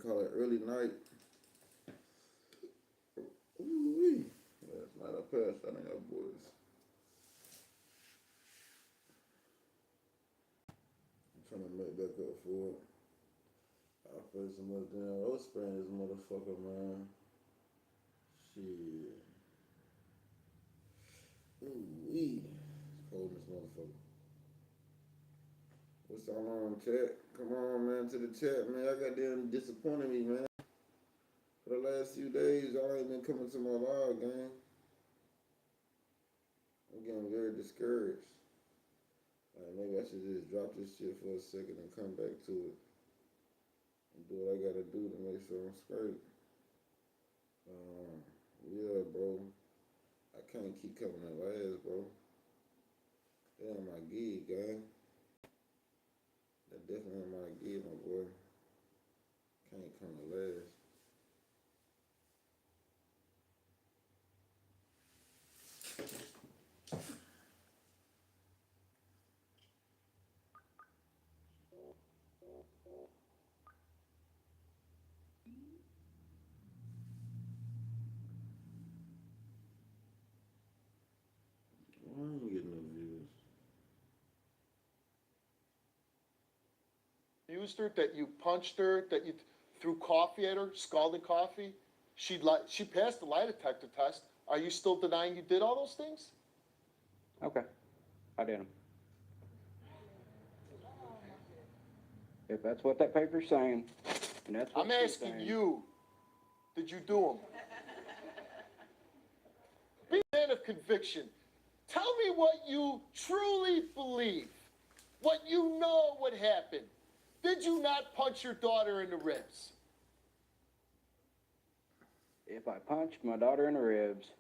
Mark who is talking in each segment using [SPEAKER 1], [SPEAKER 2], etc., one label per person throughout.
[SPEAKER 1] call it early night. Ooh-wee. Last night I passed out on y'all boys. I'm trying to make back up for it. I play so much damn road spraying this motherfucker, man. Shit. Ooh-wee. It's cold in this motherfucker. What's all on, chat? Come on, man, to the chat, man. Y'all got damn disappointed me, man. For the last few days, y'all ain't been coming to my live, gang. I'm getting very discouraged. Maybe I should just drop this shit for a second and come back to it. And do what I gotta do to make sure I'm straight. Yeah, bro. I can't keep coming in last, bro. That ain't my gig, gang. That definitely ain't my gig, my boy. Can't come in last. I ain't getting no views.
[SPEAKER 2] Used her, that you punched her, that you threw coffee at her, scalding coffee. She passed the lie detector test. Are you still denying you did all those things?
[SPEAKER 3] Okay, I did them. If that's what that paper's saying, and that's what
[SPEAKER 2] I'm asking you, did you do them? Be a man of conviction. Tell me what you truly believe, what you know would happen. Did you not punch your daughter in the ribs?
[SPEAKER 3] If I punched my daughter in the ribs,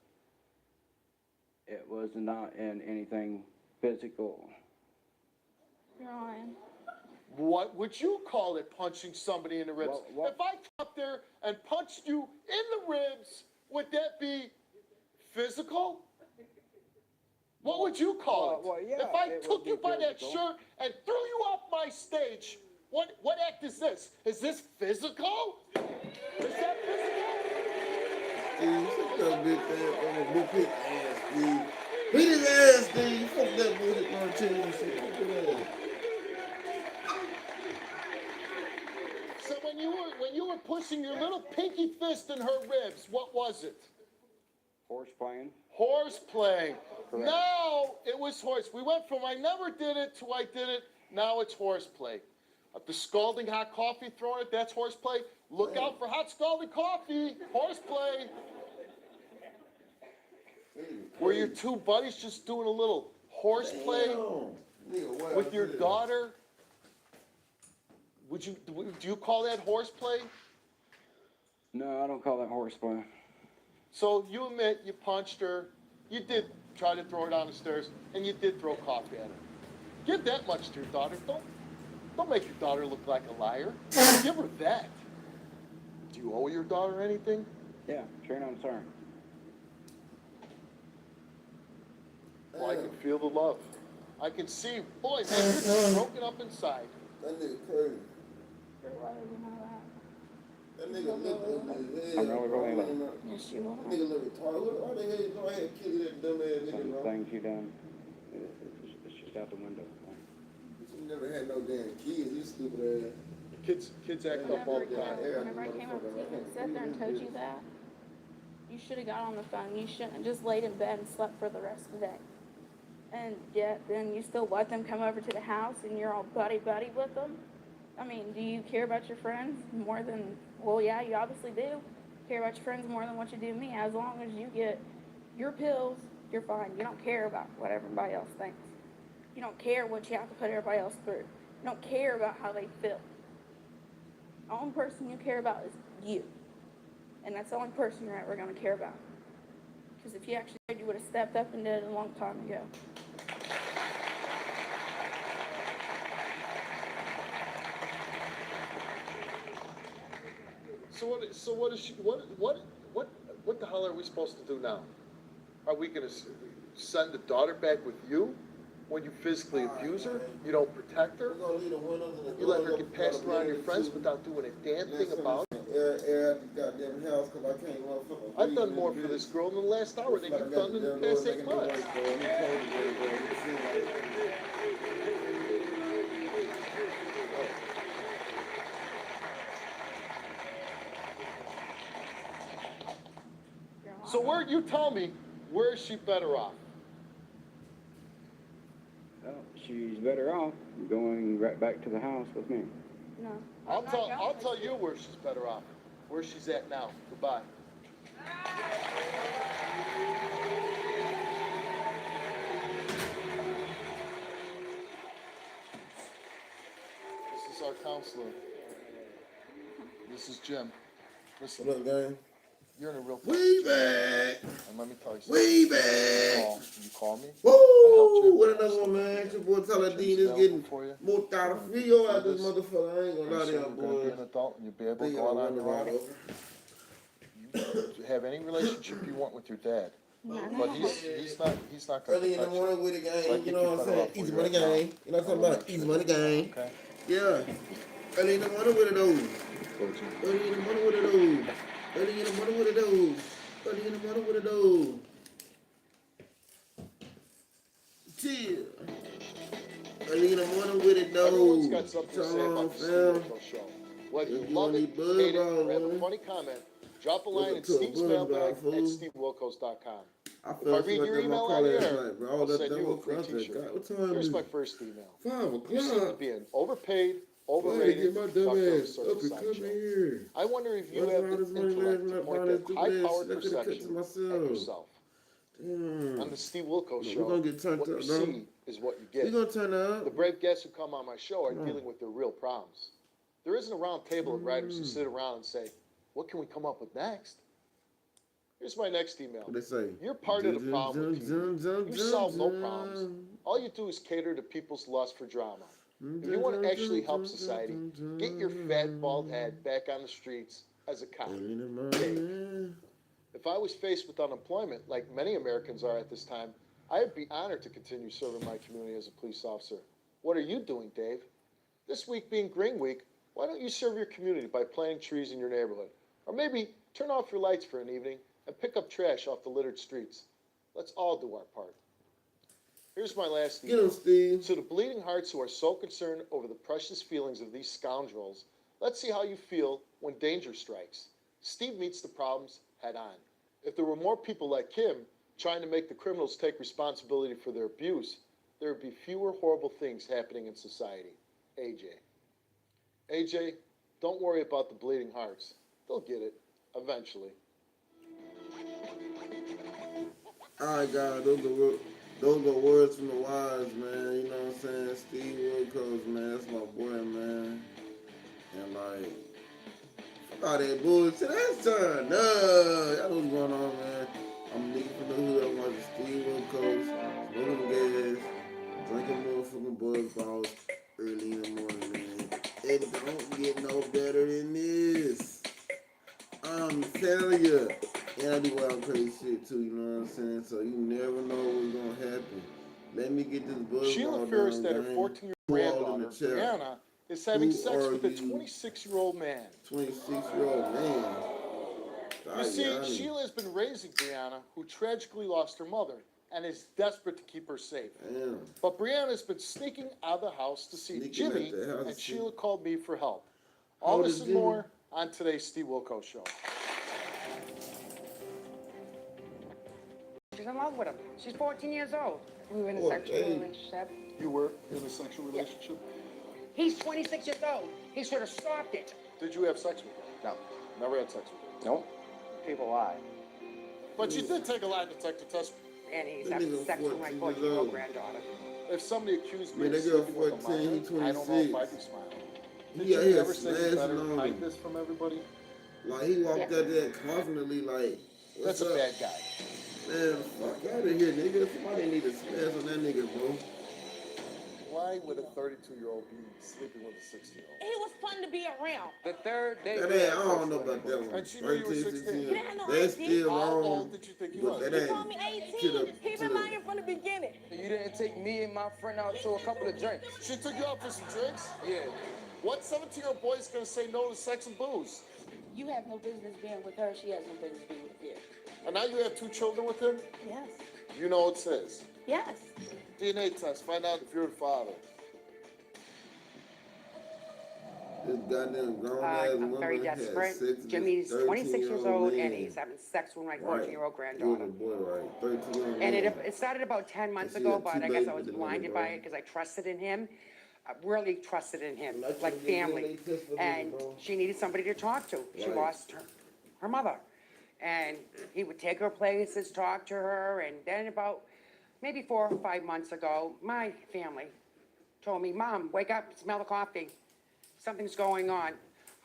[SPEAKER 3] it was not in anything physical.
[SPEAKER 4] You're lying.
[SPEAKER 2] What would you call it, punching somebody in the ribs? If I come up there and punched you in the ribs, would that be physical? What would you call it?
[SPEAKER 3] Yeah,
[SPEAKER 2] if I took you by that
[SPEAKER 3] physical.
[SPEAKER 2] shirt and threw you off my stage, what act is this? Is this physical? Is that physical?
[SPEAKER 1] Steve, fuck that big ass on the big pig ass, Steve. Beat his ass, Steve. Fuck that bullshit on TV and shit. Fuck that ass.
[SPEAKER 2] So when you were pushing your little pinky fist in her ribs, what was it?
[SPEAKER 3] Horse playing.
[SPEAKER 2] Horse playing.
[SPEAKER 3] Correct.
[SPEAKER 2] Now it was horse. We went from I never did it to I did it. Now it's horseplay. The scalding hot coffee throwing it, that's horseplay. Look out for hot scalding coffee. Horseplay. Were your two buddies just doing a little horseplay with your daughter? Do you call that horseplay?
[SPEAKER 3] No, I don't call that horseplay.
[SPEAKER 2] So you admit you punched her, you did try to throw her down the stairs, and you did throw coffee at her. Give that much to your daughter. Don't make your daughter look like a liar. Give her that. Do you owe your daughter anything?
[SPEAKER 3] Yeah, sure, I'm sorry.
[SPEAKER 2] Well, I can feel the love. I can see, boy, man, you're just broken up inside.
[SPEAKER 1] That nigga crazy.
[SPEAKER 4] Why would you know that?
[SPEAKER 1] That nigga look ugly as hell.
[SPEAKER 3] I'm really rolling.
[SPEAKER 4] Yes, you
[SPEAKER 1] That
[SPEAKER 4] are.
[SPEAKER 1] nigga look retarded. Why the hell you know I had killed that dumb ass nigga,
[SPEAKER 3] Some
[SPEAKER 1] bro?
[SPEAKER 3] things you done, it's just out the window.
[SPEAKER 1] You never had no damn kids, you stupid ass.
[SPEAKER 2] Kids act up all the time.
[SPEAKER 4] Whenever I came up to you and sat there and told you that, you should have got on the phone. You shouldn't have just laid in bed and slept for the rest of the day. And yet, then you still let them come over to the house and you're all buddy-buddy with them? I mean, do you care about your friends more than, well, yeah, you obviously do. Care about your friends more than what you do me. As long as you get your pills, you're fine. You don't care about what everybody else thinks. You don't care what you have to put everybody else through. You don't care about how they feel. The only person you care about is you. And that's the only person you're ever going to care about. Because if you actually did, you would have stepped up and did it a long time ago.
[SPEAKER 2] So what the hell are we supposed to do now? Are we going to send the daughter back with you when you physically abuse her? You don't protect her? You let her get passed around your friends without doing a damn thing about it?
[SPEAKER 1] air out the goddamn house because I can't motherfucker.
[SPEAKER 2] I've done more for this girl in the last hour than you've done in the past 8 months. So you tell me, where is she better off?
[SPEAKER 3] Well, she's better off going right back to the house with me.
[SPEAKER 4] No.
[SPEAKER 2] I'll tell you where she's better off. Where she's at now. Goodbye. This is our counselor. This is Jim. Listen,
[SPEAKER 1] What up, gang?
[SPEAKER 2] you're in a real
[SPEAKER 1] We back.
[SPEAKER 2] And let me tell you something.
[SPEAKER 1] We back.
[SPEAKER 2] You call me.
[SPEAKER 1] Woo! What another one, man? It's your boy Tyla Dee is getting
[SPEAKER 2] for you.
[SPEAKER 1] more out of video out this motherfucker. I ain't gonna lie to
[SPEAKER 2] You're
[SPEAKER 1] y'all
[SPEAKER 2] gonna be
[SPEAKER 1] boys.
[SPEAKER 2] an adult and you'll be able to
[SPEAKER 1] Think
[SPEAKER 2] go
[SPEAKER 1] I'm
[SPEAKER 2] out on
[SPEAKER 1] running
[SPEAKER 2] your
[SPEAKER 1] right
[SPEAKER 2] own.
[SPEAKER 1] over.
[SPEAKER 2] You have any relationship you want with your dad.
[SPEAKER 4] No.
[SPEAKER 2] But he's not gonna
[SPEAKER 1] Early in the
[SPEAKER 2] protect you.
[SPEAKER 1] morning with the
[SPEAKER 2] So I
[SPEAKER 1] game,
[SPEAKER 2] think
[SPEAKER 1] you know
[SPEAKER 2] you're
[SPEAKER 1] what I'm
[SPEAKER 2] better
[SPEAKER 1] saying?
[SPEAKER 2] off where
[SPEAKER 1] Easy
[SPEAKER 2] you're
[SPEAKER 1] money
[SPEAKER 2] at now.
[SPEAKER 1] game. You know what I'm talking about? Easy money game.
[SPEAKER 2] Okay.
[SPEAKER 1] Yeah. Early in the morning with it though. Early in the morning with it though. Early in the morning with it though. Early in the morning with it though. Chill. Early in the morning with it though.
[SPEAKER 2] Everyone's got something to say
[SPEAKER 1] Come on,
[SPEAKER 2] about the Steve
[SPEAKER 1] fam.
[SPEAKER 2] Wilco show. Whether you
[SPEAKER 1] If you
[SPEAKER 2] love
[SPEAKER 1] want
[SPEAKER 2] it,
[SPEAKER 1] these buzz
[SPEAKER 2] hate it,
[SPEAKER 1] balls,
[SPEAKER 2] or have a
[SPEAKER 1] man,
[SPEAKER 2] funny comment, drop a line
[SPEAKER 1] welcome
[SPEAKER 2] at
[SPEAKER 1] to a
[SPEAKER 2] Steve's
[SPEAKER 1] buzz
[SPEAKER 2] mailbag
[SPEAKER 1] ball,
[SPEAKER 2] at
[SPEAKER 1] fool.
[SPEAKER 2] stevewilkos.com.
[SPEAKER 1] I
[SPEAKER 2] If I
[SPEAKER 1] felt
[SPEAKER 2] read
[SPEAKER 1] like
[SPEAKER 2] your
[SPEAKER 1] that in my
[SPEAKER 2] email
[SPEAKER 1] car
[SPEAKER 2] on
[SPEAKER 1] last
[SPEAKER 2] the air,
[SPEAKER 1] night, bro. All
[SPEAKER 2] I'll
[SPEAKER 1] that
[SPEAKER 2] send you a
[SPEAKER 1] double
[SPEAKER 2] free
[SPEAKER 1] contact.
[SPEAKER 2] t-shirt.
[SPEAKER 1] God, what time
[SPEAKER 2] Here's
[SPEAKER 1] is
[SPEAKER 2] my
[SPEAKER 1] it?
[SPEAKER 2] first email.
[SPEAKER 1] 5
[SPEAKER 2] You seem to
[SPEAKER 1] o'clock.
[SPEAKER 2] be an overpaid,
[SPEAKER 1] Why did
[SPEAKER 2] overrated,
[SPEAKER 1] get my dumb
[SPEAKER 2] doctor of a
[SPEAKER 1] ass
[SPEAKER 2] certain
[SPEAKER 1] up and come
[SPEAKER 2] sideshow.
[SPEAKER 1] here?
[SPEAKER 2] I wonder if you
[SPEAKER 1] What's
[SPEAKER 2] have
[SPEAKER 1] all
[SPEAKER 2] the
[SPEAKER 1] this money
[SPEAKER 2] intellect
[SPEAKER 1] last
[SPEAKER 2] to
[SPEAKER 1] night
[SPEAKER 2] point
[SPEAKER 1] buying
[SPEAKER 2] that
[SPEAKER 1] this stupid
[SPEAKER 2] high-powered
[SPEAKER 1] ass shit? I could've kept to
[SPEAKER 2] perception
[SPEAKER 1] myself.
[SPEAKER 2] at yourself.
[SPEAKER 1] Damn.
[SPEAKER 2] On the Steve Wilco
[SPEAKER 1] Look,
[SPEAKER 2] show,
[SPEAKER 1] we're gonna get turned
[SPEAKER 2] what you
[SPEAKER 1] up, though.
[SPEAKER 2] see is what you
[SPEAKER 1] We
[SPEAKER 2] get.
[SPEAKER 1] gonna turn up.
[SPEAKER 2] The brave guests who come on my show are
[SPEAKER 1] Come on.
[SPEAKER 2] dealing with their real problems. There isn't a round table of writers who sit around and say, what can we come up with next? Here's my next email.
[SPEAKER 1] What they say?
[SPEAKER 2] You're part of the problem with TV. You solve no problems. All you do is cater to people's lust for drama. If you want to actually help society, get your fat, bald head back on the streets as a cop.
[SPEAKER 1] Early in the morning.
[SPEAKER 2] If I was faced with unemployment, like many Americans are at this time, I'd be honored to continue serving my community as a police officer. What are you doing, Dave? This week being Green Week, why don't you serve your community by planting trees in your neighborhood? Or maybe turn off your lights for an evening and pick up trash off the littered streets. Let's all do our part. Here's my last
[SPEAKER 1] Get
[SPEAKER 2] email.
[SPEAKER 1] him, Steve.
[SPEAKER 2] To the bleeding hearts who are so concerned over the precious feelings of these scoundrels, let's see how you feel when danger strikes. Steve meets the problems head on. If there were more people like him trying to make the criminals take responsibility for their abuse, there would be fewer horrible things happening in society. AJ. AJ, don't worry about the bleeding hearts. They'll get it, eventually.
[SPEAKER 1] Alright, guys, those are words from the wise, man. You know what I'm saying? Steve Wilkos, man. That's my boy, man. And like, fuck all that bullshit. That's time. No, y'all know what's going on, man. I'm a nigga from the hood. I'm watching Steve Wilkos, smoking gas, drinking motherfucking buzz balls early in the morning, man. It don't get no better than this. I'm telling you. And I do wild crazy shit too, you know what I'm saying? So you never know what's gonna happen. Let me get this buzz
[SPEAKER 2] Sheila
[SPEAKER 1] ball
[SPEAKER 2] fears
[SPEAKER 1] down,
[SPEAKER 2] that her
[SPEAKER 1] gang.
[SPEAKER 2] 14-year-old
[SPEAKER 1] Who all in
[SPEAKER 2] granddaughter,
[SPEAKER 1] the chat?
[SPEAKER 2] Brianna, is having
[SPEAKER 1] Who
[SPEAKER 2] sex
[SPEAKER 1] are
[SPEAKER 2] with a
[SPEAKER 1] you?
[SPEAKER 2] 26-year-old man.
[SPEAKER 1] 26-year-old man.
[SPEAKER 2] You see,
[SPEAKER 1] Diana.
[SPEAKER 2] Sheila has been raising Brianna, who tragically lost her mother, and is desperate to keep her safe.
[SPEAKER 1] Damn.
[SPEAKER 2] But Brianna's been sneaking out of the house to see
[SPEAKER 1] Sneaking
[SPEAKER 2] Jimmy,
[SPEAKER 1] out the house
[SPEAKER 2] and
[SPEAKER 1] to see-
[SPEAKER 2] Sheila called me for help.
[SPEAKER 1] How
[SPEAKER 2] All
[SPEAKER 1] old
[SPEAKER 2] this
[SPEAKER 1] is
[SPEAKER 2] and
[SPEAKER 1] Jimmy?
[SPEAKER 2] more on today's Steve Wilco Show.
[SPEAKER 5] She's in love with him. She's 14 years old.
[SPEAKER 6] We were in a
[SPEAKER 1] Oh,
[SPEAKER 6] sexual
[SPEAKER 1] hey.
[SPEAKER 6] relationship.
[SPEAKER 2] You were in a sexual relationship?
[SPEAKER 5] He's 26 years old. He should have stopped it.
[SPEAKER 2] Did you have sex with her?
[SPEAKER 3] No.
[SPEAKER 2] Never had sex with her.
[SPEAKER 3] Nope. People lie.
[SPEAKER 2] But you did take a lie detector test.
[SPEAKER 5] And he's
[SPEAKER 1] That
[SPEAKER 5] having
[SPEAKER 1] nigga
[SPEAKER 5] sex with my
[SPEAKER 1] 14 years
[SPEAKER 5] 14-year-old
[SPEAKER 1] old.
[SPEAKER 5] granddaughter.
[SPEAKER 2] If somebody accused me
[SPEAKER 1] Man,
[SPEAKER 2] of
[SPEAKER 1] that girl
[SPEAKER 2] sleeping with a
[SPEAKER 1] 14,
[SPEAKER 2] minor,
[SPEAKER 1] he
[SPEAKER 2] I don't know if I'd
[SPEAKER 1] 26.
[SPEAKER 2] be smiling.
[SPEAKER 1] He
[SPEAKER 2] Did
[SPEAKER 1] out
[SPEAKER 2] you
[SPEAKER 1] here
[SPEAKER 2] ever say you
[SPEAKER 1] smashing
[SPEAKER 2] better
[SPEAKER 1] on
[SPEAKER 2] hide
[SPEAKER 1] him.
[SPEAKER 2] this from everybody?
[SPEAKER 1] Like he walked out there confidently, like, what's
[SPEAKER 2] That's a
[SPEAKER 1] up?
[SPEAKER 2] bad guy.
[SPEAKER 1] Man, fuck out of here, nigga. Somebody need to smash on that nigga, bro.
[SPEAKER 2] Why would a 32-year-old be sleeping with a 60-year-old?
[SPEAKER 4] He was fun to be around.
[SPEAKER 3] The third day.
[SPEAKER 1] That ain't, I don't know about that one.
[SPEAKER 2] And she knew you were 16.
[SPEAKER 1] 16.
[SPEAKER 4] He didn't know
[SPEAKER 1] That's
[SPEAKER 4] 18.
[SPEAKER 1] still
[SPEAKER 2] How
[SPEAKER 1] wrong.
[SPEAKER 2] old did you think he
[SPEAKER 1] But
[SPEAKER 2] was?
[SPEAKER 1] that
[SPEAKER 4] He
[SPEAKER 1] ain't
[SPEAKER 4] told me
[SPEAKER 1] to
[SPEAKER 4] 18.
[SPEAKER 1] the-
[SPEAKER 4] He
[SPEAKER 1] to
[SPEAKER 4] been
[SPEAKER 1] the-
[SPEAKER 4] lying from the beginning.
[SPEAKER 3] You didn't take me and my friend out to a couple of drinks.
[SPEAKER 2] She took you out for some drinks?
[SPEAKER 3] Yeah.
[SPEAKER 2] What 17-year-old boy is going to say no to sex and booze?
[SPEAKER 6] You have no business being with her. She has no business being with you.
[SPEAKER 2] And now you have 2 children with him?
[SPEAKER 6] Yes.
[SPEAKER 2] You know what it says.
[SPEAKER 6] Yes.
[SPEAKER 2] DNA test, find out if you're the father.
[SPEAKER 1] This goddamn grown ass
[SPEAKER 7] I'm
[SPEAKER 1] woman
[SPEAKER 7] very
[SPEAKER 1] had
[SPEAKER 7] desperate.
[SPEAKER 1] sex with
[SPEAKER 7] Jimmy's
[SPEAKER 1] this
[SPEAKER 7] 26 years
[SPEAKER 1] 13-year-old
[SPEAKER 7] old
[SPEAKER 1] man.
[SPEAKER 7] and he's having sex with my
[SPEAKER 1] Right.
[SPEAKER 7] 14-year-old
[SPEAKER 1] He was
[SPEAKER 7] granddaughter.
[SPEAKER 1] a boy, right? 13-year-old
[SPEAKER 7] And
[SPEAKER 1] man.
[SPEAKER 7] it started about 10 months
[SPEAKER 1] And she
[SPEAKER 7] ago,
[SPEAKER 1] had
[SPEAKER 7] but
[SPEAKER 1] 2
[SPEAKER 7] I guess I
[SPEAKER 1] babies
[SPEAKER 7] was
[SPEAKER 1] with the
[SPEAKER 7] blinded
[SPEAKER 1] nigga,
[SPEAKER 7] by
[SPEAKER 1] bro.
[SPEAKER 7] it because I trusted in him. I really trusted in him,
[SPEAKER 1] Like
[SPEAKER 7] like
[SPEAKER 1] you get
[SPEAKER 7] family.
[SPEAKER 1] DNA test for
[SPEAKER 7] And
[SPEAKER 1] nigga, bro.
[SPEAKER 7] she needed somebody to talk to. She
[SPEAKER 1] Right.
[SPEAKER 7] lost her mother. And he would take her places, talk to her, and then about maybe 4 or 5 months ago, my family told me, Mom, wake up, smell the coffee. Something's going on.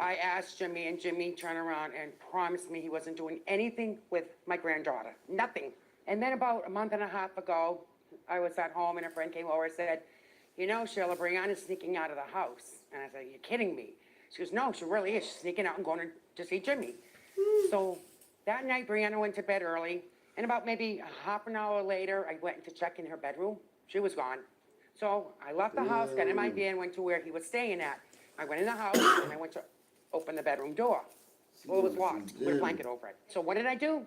[SPEAKER 7] I asked Jimmy, and Jimmy turned around and promised me he wasn't doing anything with my granddaughter. Nothing. And then about a month and a half ago, I was at home and a friend came over and said, you know, Sheila, Brianna's sneaking out of the house. And I said, you're kidding me. She goes, no, she really is. She's sneaking out and going to see Jimmy. So that night, Brianna went to bed early. And about maybe a half an hour later, I went to check in her bedroom. She was gone. So I left the house, got in my van, went to where he was staying at. I went in the house and I went to open the bedroom door. Well, it was locked with a blanket over it. So what did I do?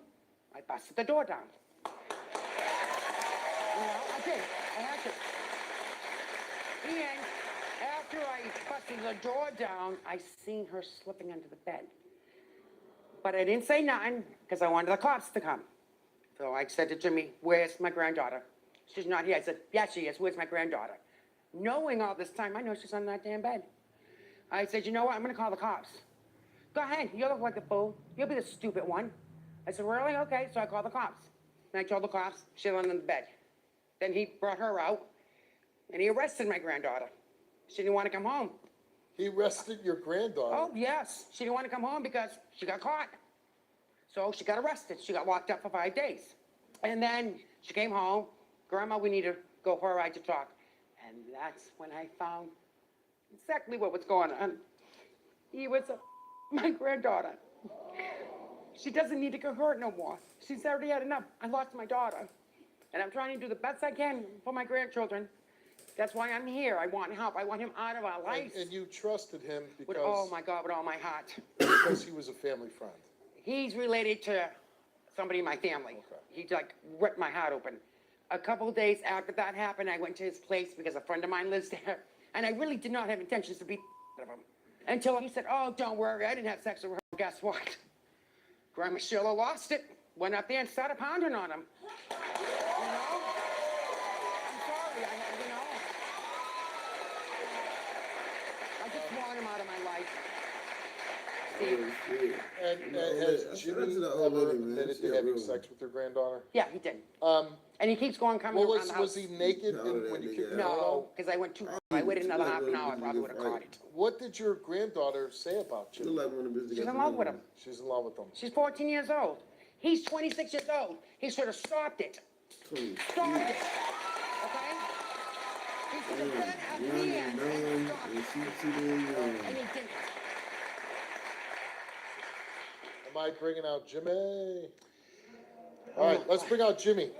[SPEAKER 7] I busted the door down. I did. I had to. And after I busted the door down, I seen her slipping under the bed. But I didn't say nothing because I wanted the cops to come. So I said to Jimmy, where's my granddaughter? She's not here. I said, yeah, she is. Where's my granddaughter? Knowing all this time, I know she's on that damn bed. I said, you know what? I'm going to call the cops. Go ahead. You look like a fool. You'll be the stupid one. I said, really? Okay. So I called the cops. And I told the cops she was under the bed. Then he brought her out, and he arrested my granddaughter. She didn't want to come home.
[SPEAKER 2] He arrested your granddaughter.
[SPEAKER 7] Oh, yes. She didn't want to come home because she got caught. So she got arrested. She got locked up for 5 days. And then she came home. Grandma, we need to go for a ride to talk. And that's when I found exactly what was going on. He was my granddaughter. She doesn't need to get hurt no more. She's already had enough. I lost my daughter. And I'm trying to do the best I can for my grandchildren. That's why I'm here. I want help. I want him out of our lives.
[SPEAKER 2] And you trusted him because,
[SPEAKER 7] With, oh my God, with all my heart.
[SPEAKER 2] because he was a family friend.
[SPEAKER 7] He's related to somebody in my family.
[SPEAKER 2] Okay.
[SPEAKER 7] He like ripped my heart open. A couple of days after that happened, I went to his place because a friend of mine lives there. And I really did not have intentions to beat of him. Until he said, oh, don't worry, I didn't have sex with her. Guess what? Grandma Sheila lost it. Went up there and started pounding on him. You know? I'm sorry, I just want him out of my life. Steve.
[SPEAKER 2] And
[SPEAKER 1] No,
[SPEAKER 2] has
[SPEAKER 1] I
[SPEAKER 2] Jimmy
[SPEAKER 1] said to the old lady,
[SPEAKER 2] ever
[SPEAKER 1] man,
[SPEAKER 2] admitted
[SPEAKER 1] she
[SPEAKER 2] to
[SPEAKER 1] a
[SPEAKER 2] having
[SPEAKER 1] real
[SPEAKER 2] sex with your granddaughter?
[SPEAKER 7] Yeah, he did. And he keeps coming
[SPEAKER 2] Well,
[SPEAKER 7] around the house.
[SPEAKER 2] was he naked
[SPEAKER 1] Tell her
[SPEAKER 2] when you
[SPEAKER 1] that
[SPEAKER 2] kicked
[SPEAKER 1] nigga
[SPEAKER 2] him
[SPEAKER 1] out.
[SPEAKER 2] out?
[SPEAKER 7] No, because I went too. I waited another half an hour. I probably would have caught it.
[SPEAKER 2] What did your granddaughter say about
[SPEAKER 1] She
[SPEAKER 2] you?
[SPEAKER 1] look like one of the bitches that
[SPEAKER 7] She's
[SPEAKER 1] got
[SPEAKER 7] in
[SPEAKER 1] the
[SPEAKER 7] love with him.
[SPEAKER 1] money.
[SPEAKER 2] She's in love with him.
[SPEAKER 7] She's 14 years old. He's 26 years old. He should have stopped it.
[SPEAKER 1] Clean.
[SPEAKER 7] Stopped it. Okay? He should have put a
[SPEAKER 1] Young
[SPEAKER 7] hand
[SPEAKER 1] and
[SPEAKER 7] and
[SPEAKER 1] dumb,
[SPEAKER 7] stopped
[SPEAKER 1] and
[SPEAKER 7] it.
[SPEAKER 1] she too damn young.
[SPEAKER 7] And he didn't.
[SPEAKER 2] Am I bringing out Jimmy? All right, let's bring out Jimmy.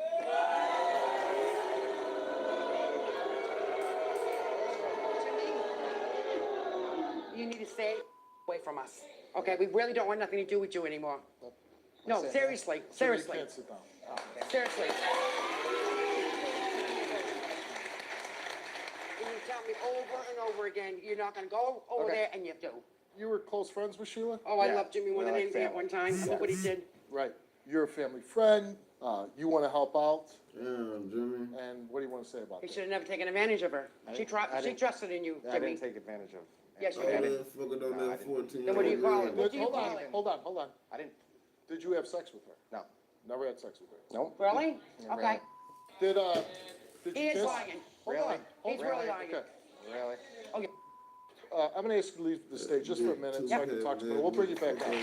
[SPEAKER 7] You need to stay away from us. Okay? We really don't want nothing to do with you anymore. No, seriously.
[SPEAKER 2] Jimmy,
[SPEAKER 7] Seriously.
[SPEAKER 2] you can't sit down.
[SPEAKER 7] Seriously. And you tell me over and over again, you're not gonna go over
[SPEAKER 2] Okay.
[SPEAKER 7] there, and you do.
[SPEAKER 2] You were close friends with Sheila?
[SPEAKER 7] Oh, I
[SPEAKER 3] Yeah.
[SPEAKER 7] love Jimmy more than
[SPEAKER 3] We're like
[SPEAKER 7] anything at one time. Look what he did.
[SPEAKER 2] Right. You're a family friend. You want to help out.
[SPEAKER 1] Damn, Jimmy.
[SPEAKER 2] And what do you want to say about
[SPEAKER 7] He
[SPEAKER 2] that?
[SPEAKER 7] should have never taken advantage of her.
[SPEAKER 3] I
[SPEAKER 7] She
[SPEAKER 3] didn't-
[SPEAKER 7] trusted in you,
[SPEAKER 3] I
[SPEAKER 7] Jimmy.
[SPEAKER 3] didn't take advantage of.
[SPEAKER 7] Yes, you
[SPEAKER 1] All
[SPEAKER 7] did.
[SPEAKER 1] that fucking on
[SPEAKER 3] No, I
[SPEAKER 1] that
[SPEAKER 3] didn't.
[SPEAKER 1] 14.
[SPEAKER 7] Then what do you call it? What do you
[SPEAKER 2] Hold
[SPEAKER 7] call
[SPEAKER 2] on,
[SPEAKER 7] it?
[SPEAKER 2] hold on.
[SPEAKER 3] I didn't.
[SPEAKER 2] Did you have sex with her?
[SPEAKER 3] No.
[SPEAKER 2] Never had sex with her.
[SPEAKER 3] Nope.
[SPEAKER 7] Really?
[SPEAKER 3] Yeah,
[SPEAKER 7] Okay.
[SPEAKER 2] Did you
[SPEAKER 7] He is
[SPEAKER 2] kiss?
[SPEAKER 7] lying.
[SPEAKER 2] Hold
[SPEAKER 3] Really?
[SPEAKER 2] on.
[SPEAKER 7] He's really lying.
[SPEAKER 2] Okay.
[SPEAKER 3] Really?
[SPEAKER 7] Okay.
[SPEAKER 2] I'm gonna ask you to leave the stage just for a minute so I can talk to you. We'll bring you back out.
[SPEAKER 1] You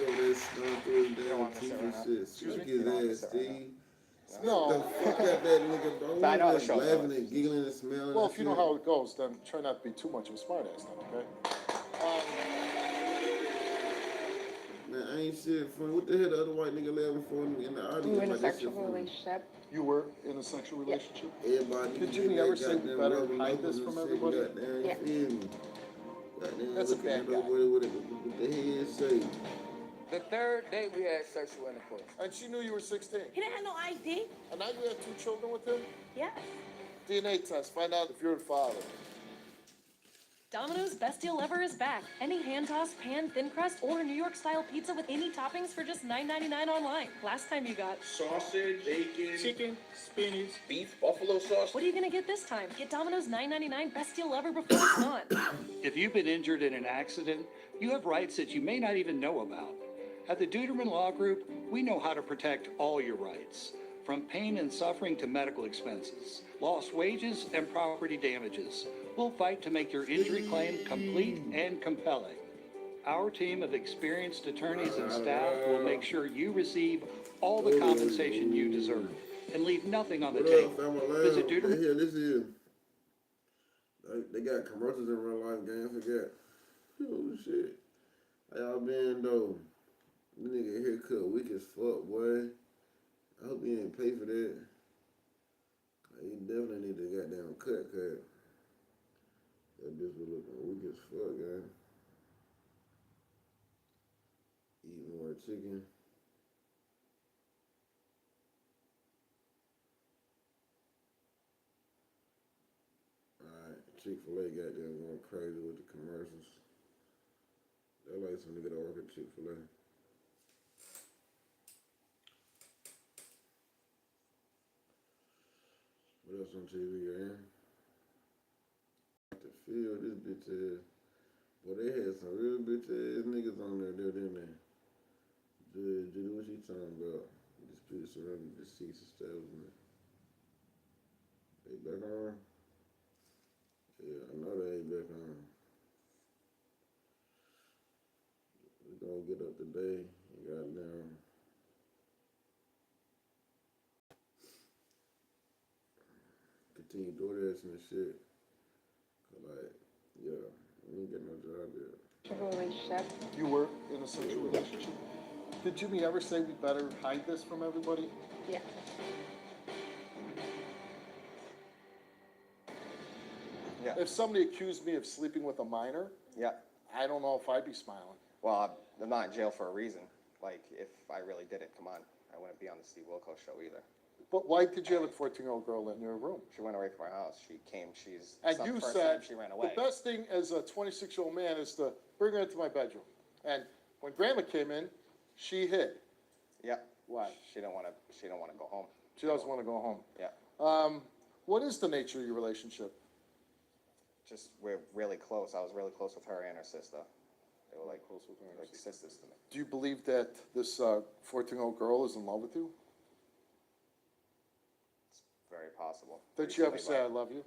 [SPEAKER 1] over there snoring through his damn
[SPEAKER 3] want me to
[SPEAKER 1] teeth
[SPEAKER 3] sit
[SPEAKER 1] and
[SPEAKER 3] right
[SPEAKER 1] shit.
[SPEAKER 2] Excuse
[SPEAKER 1] Suck
[SPEAKER 2] me?
[SPEAKER 1] his
[SPEAKER 3] You don't want me to
[SPEAKER 1] ass,
[SPEAKER 3] sit right
[SPEAKER 1] Steve.
[SPEAKER 2] No.
[SPEAKER 1] The fuck out that nigga, bro.
[SPEAKER 3] I know the
[SPEAKER 1] Just
[SPEAKER 3] show
[SPEAKER 1] laughing
[SPEAKER 3] goes.
[SPEAKER 1] and giggling and smelling.
[SPEAKER 2] Well,
[SPEAKER 1] and
[SPEAKER 2] if you know
[SPEAKER 1] shit.
[SPEAKER 2] how it goes, then try not to be too much of a smartass then, okay?
[SPEAKER 1] Man, Man, ain't shit funny. What the hell the other white nigga laughing for in the audience?
[SPEAKER 7] You were in a
[SPEAKER 1] like that shit
[SPEAKER 7] sexual
[SPEAKER 1] funny?
[SPEAKER 7] relationship.
[SPEAKER 2] You were in a sexual relationship?
[SPEAKER 1] Everybody
[SPEAKER 2] Did
[SPEAKER 1] niggas
[SPEAKER 2] Jimmy
[SPEAKER 1] in
[SPEAKER 2] ever
[SPEAKER 1] that
[SPEAKER 2] say we
[SPEAKER 1] goddamn
[SPEAKER 2] better
[SPEAKER 1] rubbing
[SPEAKER 2] hide
[SPEAKER 1] knuckles
[SPEAKER 2] this
[SPEAKER 1] and
[SPEAKER 2] from
[SPEAKER 1] shit,
[SPEAKER 2] everybody?
[SPEAKER 1] Goddamn, you
[SPEAKER 7] Yeah.
[SPEAKER 1] feel me? Goddamn,
[SPEAKER 2] That's a
[SPEAKER 1] looking
[SPEAKER 2] bad
[SPEAKER 1] at
[SPEAKER 2] guy.
[SPEAKER 1] what the head say.
[SPEAKER 8] The third date we had sexual intercourse.
[SPEAKER 2] And she knew you were 16.
[SPEAKER 4] He didn't have no ID.
[SPEAKER 2] And now you have 2 children with him?
[SPEAKER 4] Yes.
[SPEAKER 2] DNA test, find out if you're the father.
[SPEAKER 9] Domino's Best Deal Ever is back. Any hand-tossed, pan, thin crust, or New York-style pizza with any toppings for just $9.99 online. Last time you got...
[SPEAKER 8] Sausage, bacon,
[SPEAKER 9] Chicken, spinach.
[SPEAKER 8] beef, buffalo sauce.
[SPEAKER 9] What are you gonna get this time? Get Domino's $9.99 Best Deal Ever before it's gone.
[SPEAKER 10] If you've been injured in an accident, you have rights that you may not even know about. At the Duderman Law Group, we know how to protect all your rights, from pain and suffering to medical expenses, lost wages, and property damages. We'll fight to make your injury claim complete and compelling. Our team of experienced attorneys and staff will make sure you receive all the compensation you deserve and leave nothing on the
[SPEAKER 1] What
[SPEAKER 10] table.
[SPEAKER 1] up, family?
[SPEAKER 10] Visit Duderman.
[SPEAKER 1] Here, this is. They got commercials in real life, gang. Forget. Oh shit. How y'all been though? This nigga haircut weak as fuck, boy. I hope he ain't pay for that. He definitely need to goddamn cut. That bitch was looking weak as fuck, guy. Eat more chicken. Alright, Chick-fil-A goddamn going crazy with the commercials. They like some nigga that work at Chick-fil-A. What else on TV, man? To feel this bitch ass. Boy, they had some real bitch ass niggas on there, didn't they? Judy, what she talking about? Dispute surrounding deceased establishment. They back on? Yeah, I know they ain't back on. We gonna get up today. Goddamn. Continue DoorDashing and shit. Like, yeah, we ain't get no job yet.
[SPEAKER 7] Sexual relationship.
[SPEAKER 2] You were in a sexual relationship? Did Jimmy ever say we better hide this from everybody?
[SPEAKER 7] Yeah.
[SPEAKER 11] Yeah.
[SPEAKER 2] If somebody accused me of sleeping with a minor,
[SPEAKER 11] Yeah.
[SPEAKER 2] I don't know if I'd be smiling.
[SPEAKER 11] Well, I'm not in jail for a reason. Like, if I really did it, come on. I wouldn't be on the Steve Wilkos show either.
[SPEAKER 2] But why did you have a 14-year-old girl in your room?
[SPEAKER 11] She went away from our house. She came, she's,
[SPEAKER 2] And
[SPEAKER 11] some
[SPEAKER 2] you
[SPEAKER 11] first
[SPEAKER 2] said
[SPEAKER 11] time she ran away.
[SPEAKER 2] the best thing as a 26-year-old man is to bring her into my bedroom. And when Grandma came in, she hid.
[SPEAKER 11] Yeah.
[SPEAKER 2] Why?
[SPEAKER 11] She don't want to go home.
[SPEAKER 2] She doesn't want to go home.
[SPEAKER 11] Yeah.
[SPEAKER 2] What is the nature of your relationship?
[SPEAKER 11] Just, we're really close. I was really close with her and her sister. They were like,
[SPEAKER 2] Close with her and her
[SPEAKER 11] like sisters to me.
[SPEAKER 2] Do you believe that this 14-year-old girl is in love with you?
[SPEAKER 11] It's very possible.
[SPEAKER 2] Did she ever
[SPEAKER 11] Recently,
[SPEAKER 2] say, I
[SPEAKER 11] like-
[SPEAKER 2] love you?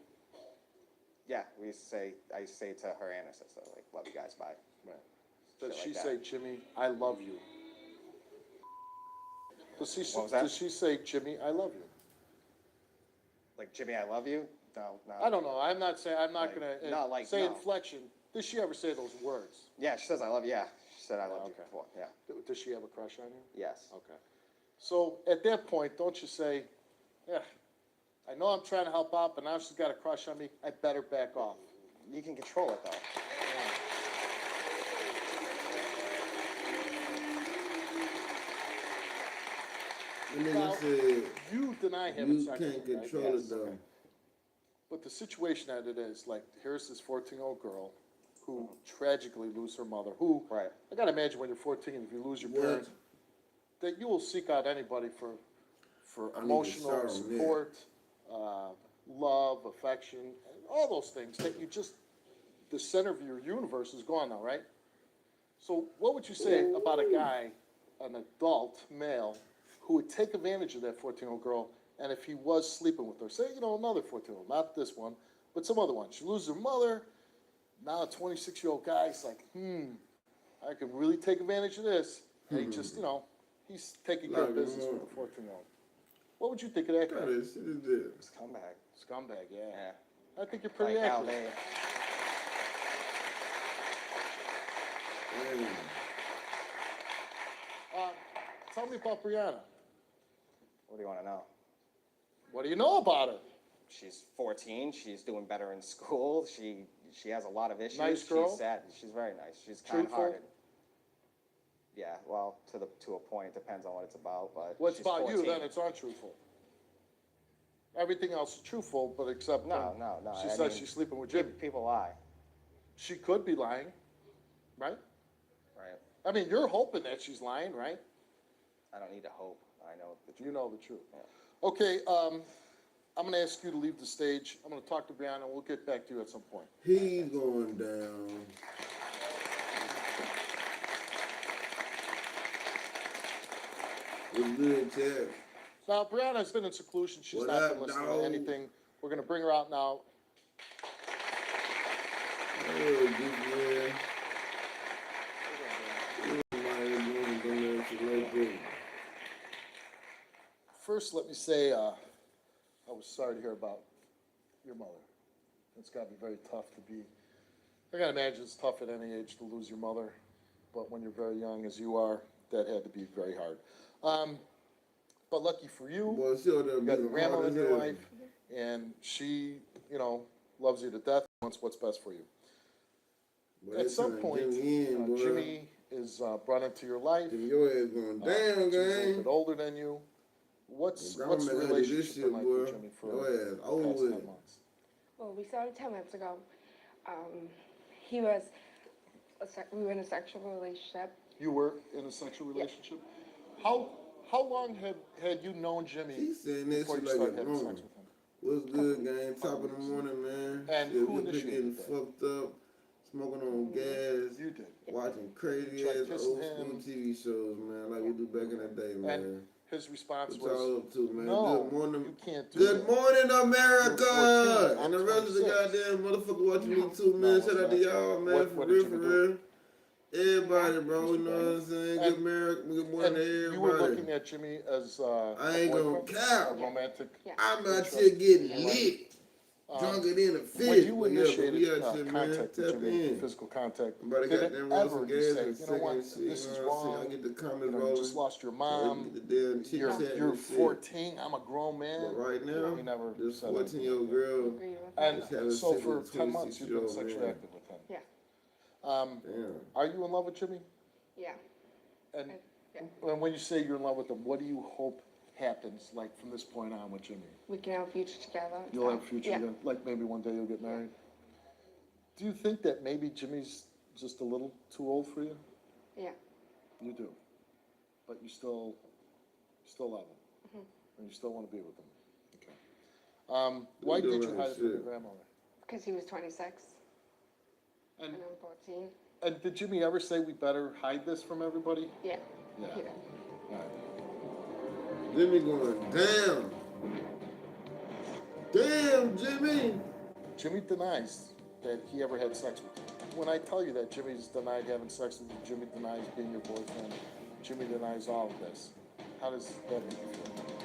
[SPEAKER 11] Yeah, I used to say to her and her sister, like, love you guys, bye.
[SPEAKER 2] Right. Does
[SPEAKER 11] Shit
[SPEAKER 2] she
[SPEAKER 11] like
[SPEAKER 2] say,
[SPEAKER 11] that.
[SPEAKER 2] Jimmy, I love you? Does she,
[SPEAKER 11] What was that?
[SPEAKER 2] does she say, Jimmy, I love you?
[SPEAKER 11] Like, Jimmy, I love you? No.
[SPEAKER 2] I don't know. I'm not saying, I'm not
[SPEAKER 11] Like,
[SPEAKER 2] gonna
[SPEAKER 11] no, like,
[SPEAKER 2] say
[SPEAKER 11] no.
[SPEAKER 2] inflection. Does she ever say those words?
[SPEAKER 11] Yeah, she says I love you. Yeah, she said I love you
[SPEAKER 2] Okay.
[SPEAKER 11] before. Yeah.
[SPEAKER 2] Does she have a crush on you?
[SPEAKER 11] Yes.
[SPEAKER 2] Okay. So at that point, don't you say, yeah, I know I'm trying to help out, but now she's got a crush on me. I better back off.
[SPEAKER 11] You can control it though.
[SPEAKER 1] The nigga
[SPEAKER 2] Now,
[SPEAKER 1] said,
[SPEAKER 2] you deny having
[SPEAKER 1] you
[SPEAKER 2] sex
[SPEAKER 1] can't
[SPEAKER 2] with her, right?
[SPEAKER 1] control
[SPEAKER 2] Yes.
[SPEAKER 1] it though.
[SPEAKER 2] But the situation that it is, like, here's this 14-year-old girl who tragically lose her mother, who,
[SPEAKER 11] Right.
[SPEAKER 2] I gotta imagine when you're 14, if you lose your
[SPEAKER 1] What?
[SPEAKER 2] parents, that you will seek out anybody for
[SPEAKER 1] I need to
[SPEAKER 2] emotional
[SPEAKER 1] shout on that.
[SPEAKER 2] support, love, affection, and all those things that you just, the center of your universe is gone now, right? So what would you say about a guy, an adult male, who would take advantage of that 14-year-old girl, and if he was sleeping with her, say, you know, another 14-year-old, not this one, but some other one. She loses her mother, now a 26-year-old guy's like, I could really take advantage of this. And he just, you know, he's taking care of
[SPEAKER 1] Like,
[SPEAKER 2] business with the 14-year-old. What would you think of that
[SPEAKER 1] What
[SPEAKER 2] guy?
[SPEAKER 1] kind of shit is this?
[SPEAKER 11] Scumbag.
[SPEAKER 2] Scumbag, yeah.
[SPEAKER 11] Yeah.
[SPEAKER 2] I think you're pretty
[SPEAKER 11] Like how
[SPEAKER 2] accurate.
[SPEAKER 11] they,
[SPEAKER 1] Man.
[SPEAKER 2] Tell me about Brianna.
[SPEAKER 11] What do you want to know?
[SPEAKER 2] What do you know about her?
[SPEAKER 11] She's 14. She's doing better in school. She has a lot of issues.
[SPEAKER 2] Nice girl?
[SPEAKER 11] She's sad. She's very nice. She's
[SPEAKER 2] Truthful?
[SPEAKER 11] kind-hearted. Yeah, well, to a point. Depends on what it's about. But
[SPEAKER 2] What's
[SPEAKER 11] she's
[SPEAKER 2] about
[SPEAKER 11] 14.
[SPEAKER 2] you, then it's untruthful. Everything else is truthful, but except
[SPEAKER 11] No.
[SPEAKER 2] she
[SPEAKER 11] I
[SPEAKER 2] says
[SPEAKER 11] mean,
[SPEAKER 2] she's sleeping with Jimmy.
[SPEAKER 11] People lie,
[SPEAKER 2] She could be lying, right?
[SPEAKER 11] right?
[SPEAKER 2] I mean, you're hoping that she's lying, right?
[SPEAKER 11] I don't need to hope. I know the truth.
[SPEAKER 2] You know the truth.
[SPEAKER 11] Yeah.
[SPEAKER 2] Okay, I'm going to ask you to leave the stage. I'm going to talk to Brianna. We'll get back to you at some point.
[SPEAKER 1] He's going down. What's good, Chad?
[SPEAKER 2] Now, Brianna's been in seclusion. She's
[SPEAKER 1] What
[SPEAKER 2] not
[SPEAKER 1] up,
[SPEAKER 2] been listening
[SPEAKER 1] dog?
[SPEAKER 2] to anything. We're going to bring her out now.
[SPEAKER 1] Oh, good man.
[SPEAKER 2] First, let me say I was sorry to hear about your mother. It's got to be very tough to be. I got to imagine it's tough at any age to lose your mother, but when you're very young, as you are, that had to be very hard. But lucky for you,
[SPEAKER 1] Boy,
[SPEAKER 2] you got your grandma in your life, and she, loves you to death and wants what's best for you. At some point, Jimmy is brought into your life.
[SPEAKER 1] Your ass going down,
[SPEAKER 2] She's a
[SPEAKER 1] gang.
[SPEAKER 2] little bit older than you. What's the
[SPEAKER 1] Grandma had to do this
[SPEAKER 2] relationship
[SPEAKER 1] shit,
[SPEAKER 2] been like
[SPEAKER 1] boy.
[SPEAKER 2] with Jimmy for
[SPEAKER 1] Your ass
[SPEAKER 2] the
[SPEAKER 1] old
[SPEAKER 2] past
[SPEAKER 1] with
[SPEAKER 2] 10
[SPEAKER 1] it.
[SPEAKER 2] months?
[SPEAKER 12] Well, we started 10 months ago. He was, we were in a sexual relationship.
[SPEAKER 2] You were in a sexual relationship? How long had you known Jimmy
[SPEAKER 1] He's saying that
[SPEAKER 2] before
[SPEAKER 1] shit
[SPEAKER 2] you
[SPEAKER 1] like
[SPEAKER 2] started
[SPEAKER 1] a
[SPEAKER 2] having sex
[SPEAKER 1] woman.
[SPEAKER 2] with him?
[SPEAKER 1] What's good, gang? Top of the morning, man.
[SPEAKER 2] And
[SPEAKER 1] Shit,
[SPEAKER 2] who
[SPEAKER 1] we been
[SPEAKER 2] initiated
[SPEAKER 1] getting
[SPEAKER 2] that?
[SPEAKER 1] fucked up, smoking on gas,
[SPEAKER 2] You did.
[SPEAKER 1] watching crazy
[SPEAKER 2] Tried
[SPEAKER 1] ass
[SPEAKER 2] kissing
[SPEAKER 1] old school
[SPEAKER 2] him.
[SPEAKER 1] TV shows, man, like we do back in the day, man.
[SPEAKER 2] And his response
[SPEAKER 1] What
[SPEAKER 2] was,
[SPEAKER 1] y'all up to, man?
[SPEAKER 2] no,
[SPEAKER 1] Good morning.
[SPEAKER 2] you can't do
[SPEAKER 1] Good
[SPEAKER 2] that.
[SPEAKER 1] morning,
[SPEAKER 2] You're 14,
[SPEAKER 1] America!
[SPEAKER 2] I'm
[SPEAKER 1] And the rest of the
[SPEAKER 2] 26.
[SPEAKER 1] goddamn motherfucker watching me too, man.
[SPEAKER 2] No,
[SPEAKER 1] Shout out to
[SPEAKER 2] it's
[SPEAKER 1] y'all,
[SPEAKER 2] not.
[SPEAKER 1] man,
[SPEAKER 2] What
[SPEAKER 1] for
[SPEAKER 2] did
[SPEAKER 1] real,
[SPEAKER 2] Jimmy
[SPEAKER 1] for
[SPEAKER 2] do?
[SPEAKER 1] real. Everybody, bro, you know what I'm saying?
[SPEAKER 2] And-
[SPEAKER 1] Good America, good morning
[SPEAKER 2] And
[SPEAKER 1] to everybody.
[SPEAKER 2] you were looking at Jimmy as
[SPEAKER 1] I ain't gonna cap.
[SPEAKER 2] a romantic.
[SPEAKER 1] I'm out
[SPEAKER 2] interest
[SPEAKER 1] here getting
[SPEAKER 2] in your life.
[SPEAKER 1] lit. Drunker than a fish.
[SPEAKER 2] When you
[SPEAKER 1] but
[SPEAKER 2] initiated
[SPEAKER 1] we out here, man.
[SPEAKER 2] contact with
[SPEAKER 1] Tap
[SPEAKER 2] Jimmy,
[SPEAKER 1] in.
[SPEAKER 2] physical contact,
[SPEAKER 1] Somebody
[SPEAKER 2] did
[SPEAKER 1] got
[SPEAKER 2] it
[SPEAKER 1] them roll
[SPEAKER 2] ever
[SPEAKER 1] some
[SPEAKER 2] you
[SPEAKER 1] gas
[SPEAKER 2] say,
[SPEAKER 1] and
[SPEAKER 2] you know what,
[SPEAKER 1] shit,
[SPEAKER 2] this is
[SPEAKER 1] you know what I'm saying?
[SPEAKER 2] wrong,
[SPEAKER 1] I get the comments
[SPEAKER 2] you
[SPEAKER 1] rolling.
[SPEAKER 2] just lost your
[SPEAKER 1] So
[SPEAKER 2] mom,
[SPEAKER 1] get the damn chit chat
[SPEAKER 2] you're
[SPEAKER 1] and shit.
[SPEAKER 2] 14, I'm a grown man.
[SPEAKER 1] But right now,
[SPEAKER 2] He never
[SPEAKER 1] this
[SPEAKER 2] said anything
[SPEAKER 1] 14-year-old
[SPEAKER 2] like that.
[SPEAKER 1] girl
[SPEAKER 2] And
[SPEAKER 1] is having
[SPEAKER 2] so
[SPEAKER 1] sex
[SPEAKER 2] for
[SPEAKER 1] with a
[SPEAKER 2] 10 months, you've been
[SPEAKER 1] 26-year-old
[SPEAKER 2] sexually
[SPEAKER 1] man.
[SPEAKER 2] active with him.
[SPEAKER 12] Yeah.
[SPEAKER 1] Damn.
[SPEAKER 2] Are you in love with Jimmy?
[SPEAKER 12] Yeah.
[SPEAKER 2] And
[SPEAKER 12] Yeah.
[SPEAKER 2] when you say you're in love with him, what do you hope happens, like, from this point on with Jimmy?
[SPEAKER 12] We can have a future together.
[SPEAKER 2] You'll have a future
[SPEAKER 12] Yeah.
[SPEAKER 2] together, like maybe one day you'll get married? Do you think that maybe Jimmy's just a little too old for you?
[SPEAKER 12] Yeah.
[SPEAKER 2] You do, but you still love him, and you still want to be with him. Okay. Why did you hide it from your grandmother?
[SPEAKER 12] Because he was 26
[SPEAKER 2] And
[SPEAKER 12] and I'm 14.
[SPEAKER 2] and did Jimmy ever say we better hide this from everybody?
[SPEAKER 12] Yeah.
[SPEAKER 2] Yeah.
[SPEAKER 12] He did.
[SPEAKER 2] All right.
[SPEAKER 1] Jimmy going down. Damn, Jimmy.
[SPEAKER 2] Jimmy denies that he ever had sex with you. When I tell you that Jimmy's denied having sex with you, Jimmy denies being your boyfriend, Jimmy denies all of this, how does that make you feel?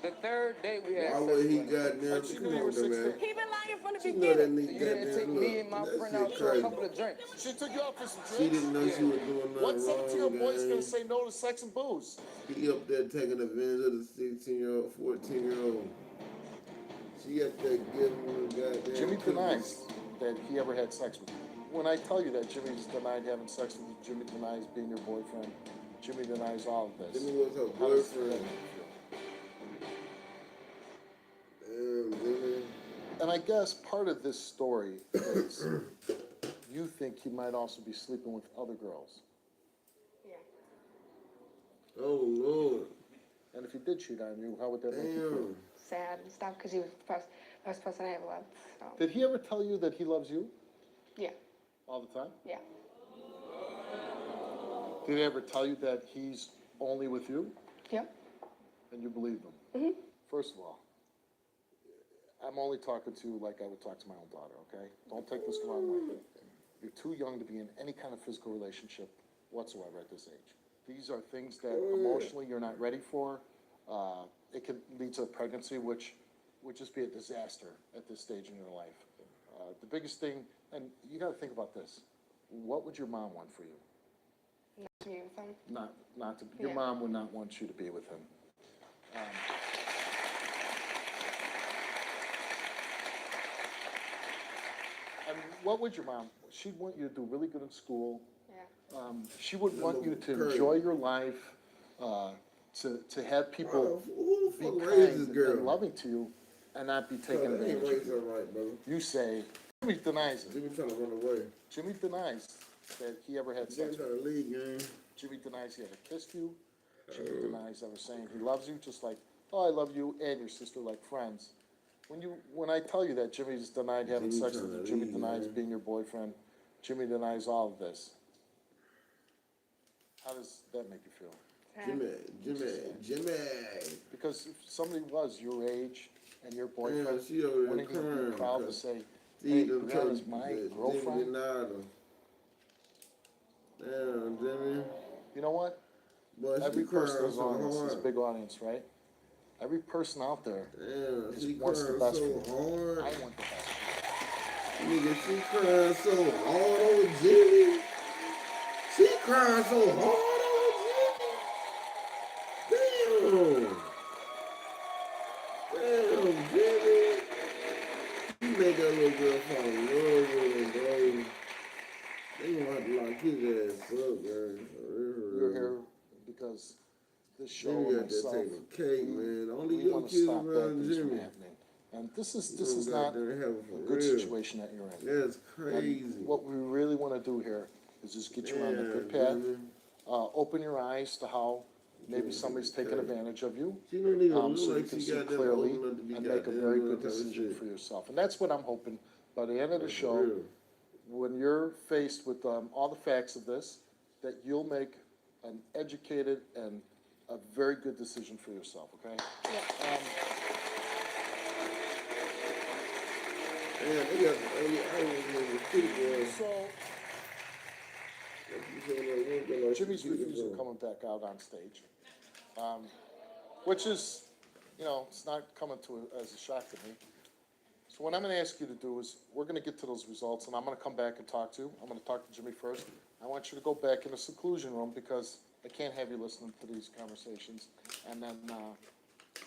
[SPEAKER 8] The third date we had
[SPEAKER 1] Why
[SPEAKER 8] sex
[SPEAKER 1] would he
[SPEAKER 8] with-
[SPEAKER 1] goddamn
[SPEAKER 2] She
[SPEAKER 1] come
[SPEAKER 2] knew you
[SPEAKER 1] on,
[SPEAKER 2] were
[SPEAKER 1] man?
[SPEAKER 2] 16.
[SPEAKER 6] He been lying from the
[SPEAKER 1] She know that
[SPEAKER 6] beginning.
[SPEAKER 1] nigga
[SPEAKER 8] You didn't take
[SPEAKER 1] goddamn
[SPEAKER 8] me and my
[SPEAKER 1] look.
[SPEAKER 8] friend
[SPEAKER 1] That
[SPEAKER 8] out
[SPEAKER 1] shit
[SPEAKER 8] for a
[SPEAKER 1] crazy.
[SPEAKER 8] couple of drinks.
[SPEAKER 2] She took you out for some
[SPEAKER 1] She
[SPEAKER 2] drinks?
[SPEAKER 1] didn't know she was doing
[SPEAKER 2] What
[SPEAKER 1] nothing
[SPEAKER 2] 17-year-old boy is
[SPEAKER 1] wrong,
[SPEAKER 2] gonna
[SPEAKER 1] gang.
[SPEAKER 2] say no to sex and booze?
[SPEAKER 1] He up there taking advantage of the 16-year-old, 14-year-old. She up there giving him goddamn
[SPEAKER 2] Jimmy
[SPEAKER 1] cookies.
[SPEAKER 2] denies that he ever had sex with you. When I tell you that Jimmy's denied having sex with you, Jimmy denies being your boyfriend, Jimmy denies all of this.
[SPEAKER 1] Jimmy was her
[SPEAKER 2] How does that
[SPEAKER 1] boyfriend.
[SPEAKER 2] make you feel?
[SPEAKER 1] Damn, Jimmy.
[SPEAKER 2] And I guess part of this story is you think he might also be sleeping with other girls.
[SPEAKER 12] Yeah.
[SPEAKER 1] Oh, Lord.
[SPEAKER 2] And if he did cheat on you, how would that make you feel?
[SPEAKER 1] Damn.
[SPEAKER 12] Sad and stuff because he was the first person I ever loved. So,
[SPEAKER 2] Did he ever tell you that he loves you
[SPEAKER 12] yeah.
[SPEAKER 2] all the time?
[SPEAKER 12] Yeah.
[SPEAKER 2] Did he ever tell you that he's only with you?
[SPEAKER 12] Yeah.
[SPEAKER 2] And you believed him?
[SPEAKER 12] Mm-hmm.
[SPEAKER 2] First of all, I'm only talking to you like I would talk to my own daughter, okay? Don't take this the wrong way. You're too young to be in any kind of physical relationship whatsoever at this age. These are things that emotionally you're not ready for. It can lead to a pregnancy, which would just be a disaster at this stage in your life. The biggest thing, and you got to think about this, what would your mom want for you?
[SPEAKER 12] me with him.
[SPEAKER 2] Not to, your
[SPEAKER 12] Yeah.
[SPEAKER 2] mom would not want you to be with him. And what would your mom, she'd want you to do really good in school.
[SPEAKER 12] Yeah.
[SPEAKER 2] She would want you to
[SPEAKER 1] Crazy.
[SPEAKER 2] enjoy your life, to have people
[SPEAKER 1] Who the
[SPEAKER 2] be
[SPEAKER 1] fuck
[SPEAKER 2] kind
[SPEAKER 1] raised this
[SPEAKER 2] and
[SPEAKER 1] girl?
[SPEAKER 2] loving to you and not be taken
[SPEAKER 1] They ain't
[SPEAKER 2] advantage of
[SPEAKER 1] raised her
[SPEAKER 2] you.
[SPEAKER 1] right, brother.
[SPEAKER 2] You say, Jimmy denies it.
[SPEAKER 1] Jimmy trying to run away.
[SPEAKER 2] Jimmy denies that he ever had
[SPEAKER 1] Jimmy
[SPEAKER 2] sex
[SPEAKER 1] trying
[SPEAKER 2] with
[SPEAKER 1] to
[SPEAKER 2] you.
[SPEAKER 1] leave, gang.
[SPEAKER 2] Jimmy denies he ever kissed you. Jimmy denies ever saying he loves you, just like, oh, I love you and your sister like friends. When I tell you that Jimmy's denied having
[SPEAKER 1] Jimmy
[SPEAKER 2] sex with
[SPEAKER 1] trying
[SPEAKER 2] you,
[SPEAKER 1] to
[SPEAKER 2] Jimmy
[SPEAKER 1] leave,
[SPEAKER 2] denies
[SPEAKER 1] man.
[SPEAKER 2] being your boyfriend, Jimmy denies all of this. How does that make you feel?
[SPEAKER 1] Jimmy.
[SPEAKER 2] Because if somebody was your age and your
[SPEAKER 1] Yeah,
[SPEAKER 2] boyfriend,
[SPEAKER 1] she over there
[SPEAKER 2] wouldn't you
[SPEAKER 1] crying.
[SPEAKER 2] be proud to say,
[SPEAKER 1] See
[SPEAKER 2] hey,
[SPEAKER 1] them
[SPEAKER 2] Brianna's
[SPEAKER 1] trying
[SPEAKER 2] my
[SPEAKER 1] Jimmy
[SPEAKER 2] girlfriend?
[SPEAKER 1] denied her. Damn, Jimmy.
[SPEAKER 2] You know what?
[SPEAKER 1] But
[SPEAKER 2] Every
[SPEAKER 1] she crying
[SPEAKER 2] person is
[SPEAKER 1] so
[SPEAKER 2] an audience, is a
[SPEAKER 1] hard.
[SPEAKER 2] big audience, right? Every person out there
[SPEAKER 1] Damn, she
[SPEAKER 2] wants the
[SPEAKER 1] crying
[SPEAKER 2] best
[SPEAKER 1] so
[SPEAKER 2] for you.
[SPEAKER 1] hard.
[SPEAKER 2] I want the best for
[SPEAKER 1] Nigga, she crying so hard over Jimmy. She crying so hard over Jimmy. Damn, Jimmy. You made that little girl fall in love with him, bro. They gonna have to lock his ass up, man.
[SPEAKER 2] you. You're here because this show
[SPEAKER 1] Jimmy
[SPEAKER 2] and
[SPEAKER 1] got that
[SPEAKER 2] myself,
[SPEAKER 1] taking cake, man. Only
[SPEAKER 2] we
[SPEAKER 1] your
[SPEAKER 2] want to
[SPEAKER 1] kids
[SPEAKER 2] stop bad
[SPEAKER 1] around
[SPEAKER 2] things from
[SPEAKER 1] Jimmy.
[SPEAKER 2] happening. And this is
[SPEAKER 1] You
[SPEAKER 2] not
[SPEAKER 1] gonna goddamn have it
[SPEAKER 2] a
[SPEAKER 1] for
[SPEAKER 2] good
[SPEAKER 1] real.
[SPEAKER 2] situation that you're in.
[SPEAKER 1] That's crazy.
[SPEAKER 2] And what we really want to do here is just get you on the good path,
[SPEAKER 1] Jimmy.
[SPEAKER 2] open your eyes to how maybe somebody's taking advantage of you,
[SPEAKER 1] She don't even look
[SPEAKER 2] so you
[SPEAKER 1] like
[SPEAKER 2] can
[SPEAKER 1] she
[SPEAKER 2] see
[SPEAKER 1] got that
[SPEAKER 2] clearly
[SPEAKER 1] old enough to be
[SPEAKER 2] and make a
[SPEAKER 1] goddamn
[SPEAKER 2] very
[SPEAKER 1] doing
[SPEAKER 2] good
[SPEAKER 1] that type of
[SPEAKER 2] decision
[SPEAKER 1] shit.
[SPEAKER 2] for yourself. And that's what I'm hoping. By the end of the
[SPEAKER 1] That's
[SPEAKER 2] show,
[SPEAKER 1] real.
[SPEAKER 2] when you're faced with all the facts of this, that you'll make an educated and a very good decision for yourself, okay?
[SPEAKER 1] Yeah, they got I was pretty
[SPEAKER 2] So, Jimmy's refusing coming back out on stage, which is, it's not coming as a shock to me. So what I'm going to ask you to do is, we're going to get to those results, and I'm going to come back and talk to you. I'm going to talk to Jimmy first. I want you to go back in the seclusion room because I can't have you listening to these conversations. And then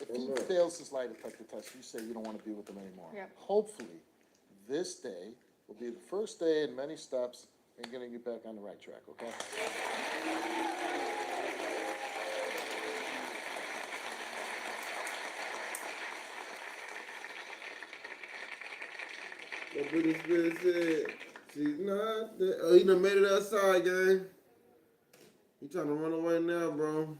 [SPEAKER 2] if he fails his lie detector test, you say you don't want to be with him anymore.
[SPEAKER 12] Yep.
[SPEAKER 2] Hopefully, this day will be the first day in many steps in getting you back on the right track, okay?
[SPEAKER 1] The British Spirit said, she's not there. Oh, he done made it outside, gang. He trying to run away now, bro.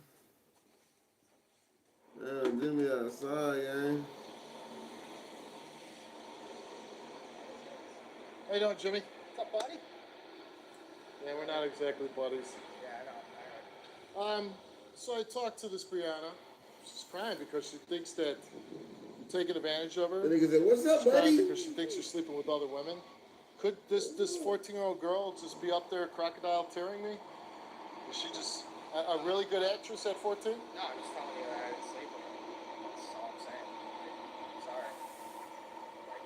[SPEAKER 1] Damn, Jimmy outside, gang.
[SPEAKER 2] How you doing, Jimmy?
[SPEAKER 5] What's up, buddy?
[SPEAKER 2] Yeah, we're not exactly buddies.
[SPEAKER 5] Yeah, I know.
[SPEAKER 2] So I talked to this Brianna. She's crying because she thinks that you're taking advantage of her.
[SPEAKER 1] The nigga said, what's up,
[SPEAKER 2] She's crying
[SPEAKER 1] buddy?
[SPEAKER 2] because she thinks you're sleeping with other women. Could this 14-year-old girl just be up there crocodile tearing me? Is she just a really good actress at 14?
[SPEAKER 5] No, I'm just telling you that I didn't sleep with him. That's all I'm saying. Sorry.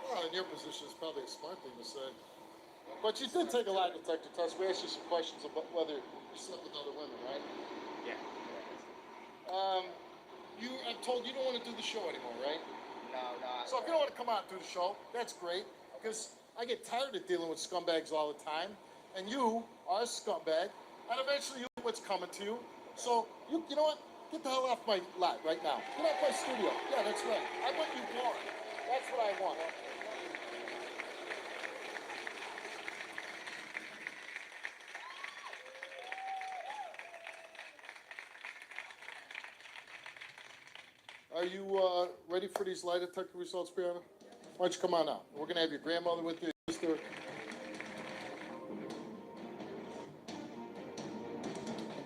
[SPEAKER 2] Well, in your position, it's probably a smart thing to say. But you did take a lie detector test. We asked you some questions about whether you slept with other women, right?
[SPEAKER 5] Yeah.
[SPEAKER 2] I'm told you don't want to do the show anymore, right?
[SPEAKER 5] No.
[SPEAKER 2] So if you don't want to come out and do the show, that's great. Because I get tired of dealing with scumbags all the time. And you are a scumbag. And eventually you know what's coming to you. So, you know what? Get the hell off my lot right now. Get off my studio. Yeah, that's right. I want you gone. That's what I want. Are you ready for these lie detector results, Brianna? Why don't you come on out? We're going to have your grandmother with you, sister.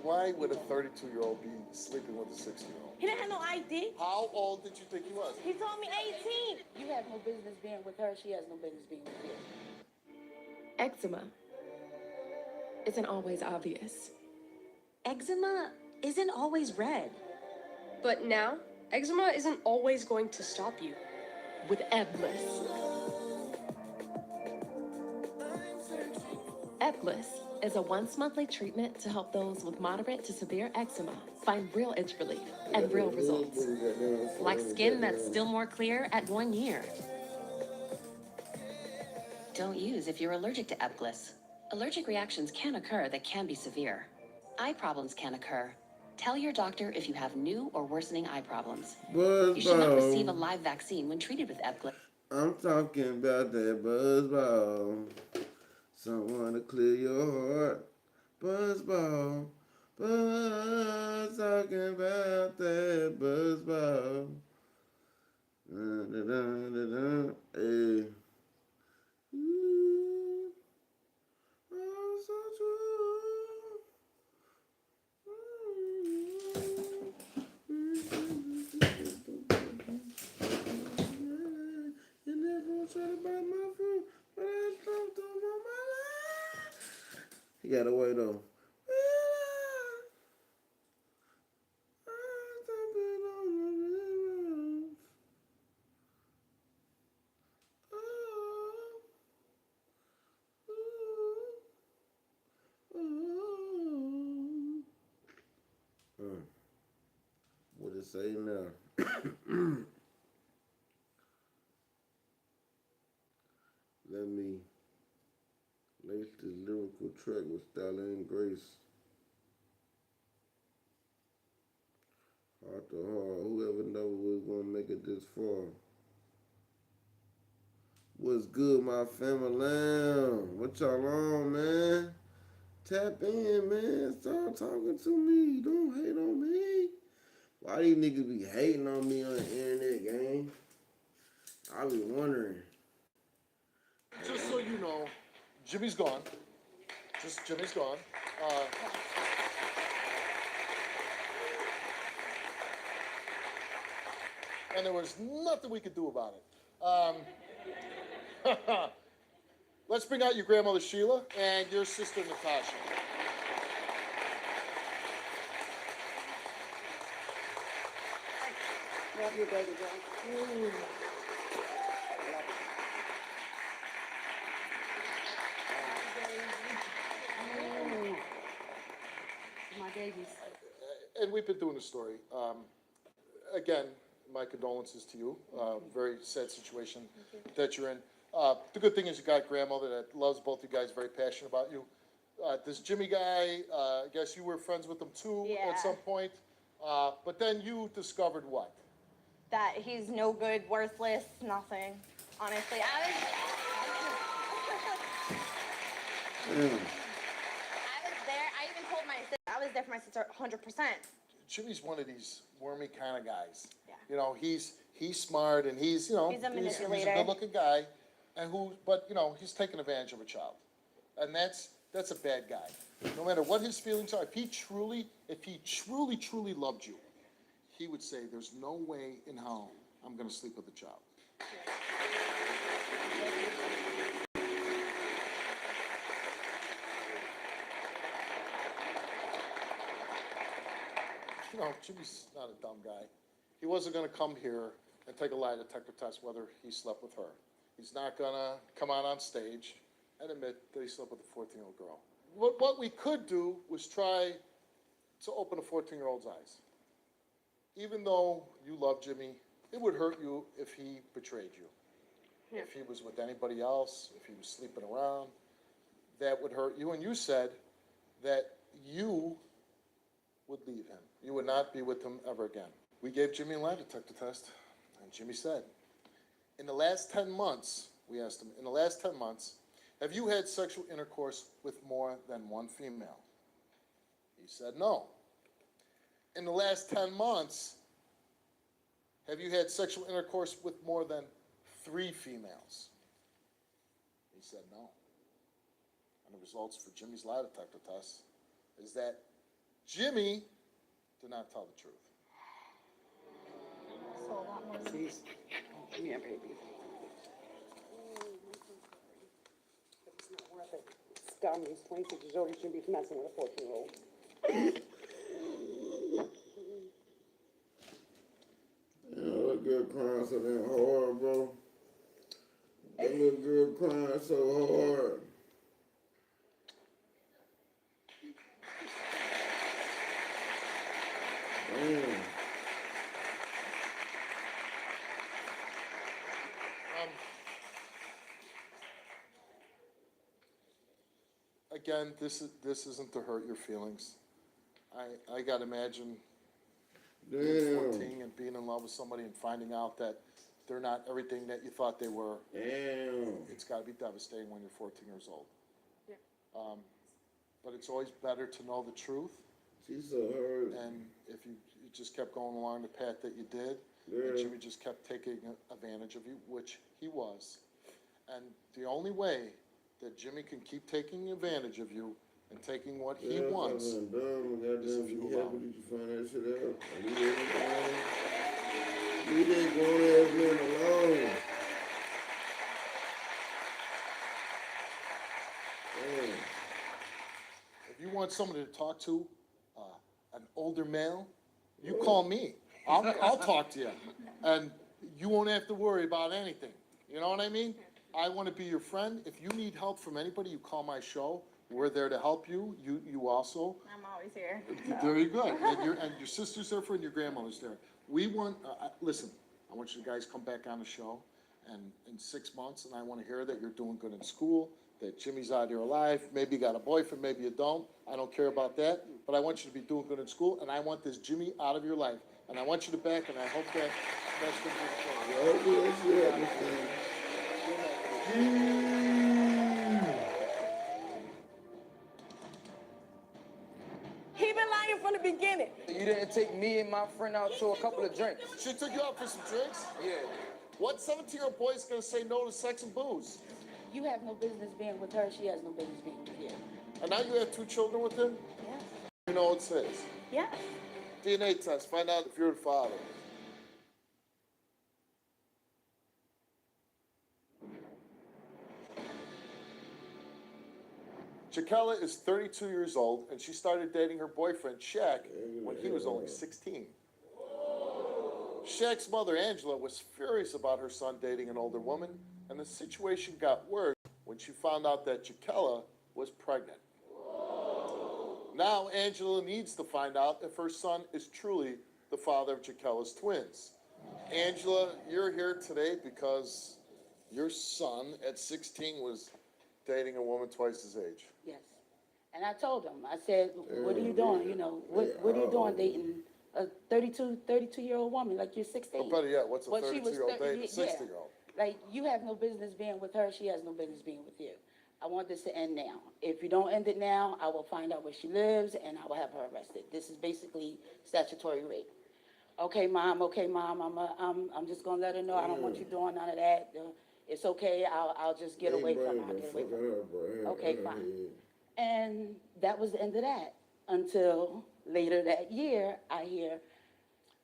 [SPEAKER 2] Why would a 32-year-old be sleeping with a 60-year-old?
[SPEAKER 6] He didn't have no ID.
[SPEAKER 2] How old did you think he was?
[SPEAKER 6] He told me 18. You have no business being with her. She has no business being with you.
[SPEAKER 13] Eczema isn't always obvious.
[SPEAKER 9] Eczema isn't always red.
[SPEAKER 12] But now, eczema isn't always going to stop you.
[SPEAKER 13] With Eblis. Eblis is a once-monthly treatment to help those with moderate to severe eczema find real itch relief and real results. Like skin that's still more clear at 1 year. Don't use if you're allergic to Epglis. Allergic reactions can occur that can be severe. Eye problems can occur. Tell your doctor if you have new or worsening eye problems. You should not receive a live vaccine when treated with Epglis.
[SPEAKER 1] I'm talking about that buzzball. Someone to clear your heart. Buzzball. Buzz, talking about that buzzball. Hey. Ooh, oh, so true. You never try to buy my food, but I don't want my life. He got away though. What it say now? Let me lace this lyrical track with style and grace. Heart to heart, whoever know was gonna make it this far. What's good, my family? What y'all on, man? Tap in, man. Start talking to me. Don't hate on me. Why these niggas be hating on me on the internet, gang? I be wondering.
[SPEAKER 2] Just so you know, Jimmy's gone. Jimmy's gone. And there was nothing we could do about it. Let's bring out your grandmother Sheila and your sister Natasha.
[SPEAKER 7] Love you, baby girl. My babies.
[SPEAKER 2] And we've been doing the story. Again, my condolences to you. Very sad situation that you're in. The good thing is you got a grandmother that loves both you guys, very passionate about you. This Jimmy guy, I guess you were friends with him too at some point. But then you discovered what?
[SPEAKER 14] That he's no good, worthless, nothing. Honestly, I was there. I even told my sister, I was there for my sister 100%.
[SPEAKER 2] Jimmy's one of these wormy kind of guys. Yeah. You know, he's smart and he's, you know,
[SPEAKER 14] He's a manipulator.
[SPEAKER 2] He's a good-looking guy, but you know, he's taking advantage of a child, and that's a bad guy. No matter what his feelings are, if he truly loved you, he would say, "There's no way in hell I'm going to sleep with a child." You know, Jimmy's not a dumb guy. He wasn't going to come here and take a lie detector test whether he slept with her. He's not going to come out on stage and admit that he slept with a 14-year-old girl. What we could do was try to open a 14-year-old's eyes. Even though you love Jimmy, it would hurt you if he betrayed you. Yeah. If he was with anybody else, if he was sleeping around, that would hurt you. And you said that you would leave him. You would not be with him ever again. We gave Jimmy a lie detector test, and Jimmy said, in the last 10 months, we asked him, in the last 10 months, have you had sexual intercourse with more than one female? He said no. In the last 10 months, have you had sexual intercourse with more than 3 females? He said no. And the results for Jimmy's lie detector test is that Jimmy did not tell the truth.
[SPEAKER 14] So a lot more.
[SPEAKER 7] Please. Come here, baby. It's not worth it. It's dumb. He's 26 years old. He shouldn't be messing with a 14-year-old.
[SPEAKER 1] That girl crying so damn hard, bro. That little girl crying so hard. Damn.
[SPEAKER 2] Again, this isn't to hurt your feelings. I gotta imagine being 14 and being in love with somebody and finding out that they're not everything that you thought they were.
[SPEAKER 1] Damn.
[SPEAKER 2] It's gotta be devastating when you're 14 years old.
[SPEAKER 4] Yeah.
[SPEAKER 2] But it's always better to know the truth.
[SPEAKER 1] She's so hurt.
[SPEAKER 2] And if you just kept going along the path that you did,
[SPEAKER 1] Yeah.
[SPEAKER 2] and Jimmy just kept taking advantage of you, which he was. And the only way that Jimmy can keep taking advantage of you and taking what he wants is if you allow him.
[SPEAKER 1] Did you find that shit out? We didn't go there man alone. Damn.
[SPEAKER 2] If you want somebody to talk to, an older male, you call me. I'll talk to you. And you won't have to worry about anything. You know what I mean? I want to be your friend. If you need help from anybody, you call my show. We're there to help you. You also.
[SPEAKER 4] I'm always here.
[SPEAKER 2] Very good. And your sister's there for, and your grandmother's there. We want, listen, I want you guys to come back on the show and in 6 months, and I want to hear that you're doing good in school, that Jimmy's out here alive. Maybe you got a boyfriend, maybe you don't. I don't care about that. But I want you to be doing good in school, and I want this Jimmy out of your life. And I want you to back, and I hope that that's going to be
[SPEAKER 6] He been lying from the beginning.
[SPEAKER 8] You didn't take me and my friend out to a couple of drinks.
[SPEAKER 2] She took you out for some drinks?
[SPEAKER 8] Yeah.
[SPEAKER 2] What 17-year-old boy is going to say no to sex and booze?
[SPEAKER 6] You have no business being with her. She has no business being with you.
[SPEAKER 2] And now you have 2 children with him?
[SPEAKER 6] Yes.
[SPEAKER 2] You know what it says.
[SPEAKER 6] Yes.
[SPEAKER 2] DNA test, find out if you're the father. Jaquela is 32 years old, and she started dating her boyfriend, Shaq, when he was only 16. Shaq's mother, Angela, was furious about her son dating an older woman, and the situation got worse when she found out that Jaquela was pregnant. Now Angela needs to find out if her son is truly the father of Jaquela's twins. Angela, you're here today because your son at 16 was dating a woman twice his age.
[SPEAKER 6] Yes. And I told him, I said, what are you doing? You know, what are you doing dating a 32-year-old woman like you're 16?
[SPEAKER 2] Or better yet, what's a
[SPEAKER 6] Well, she was
[SPEAKER 2] 32-year-old dating a
[SPEAKER 6] 30, yeah.
[SPEAKER 2] 60-year-old?
[SPEAKER 6] Like, you have no business being with her. She has no business being with you. I want this to end now. If you don't end it now, I will find out where she lives and I will have her arrested. This is basically statutory rape. Okay, mom. I'm just gonna let her know I don't want you doing none of that. It's okay. I'll just get away from her. I'll get away from her. Okay, fine. And that was the end of that. Until later that year, I hear,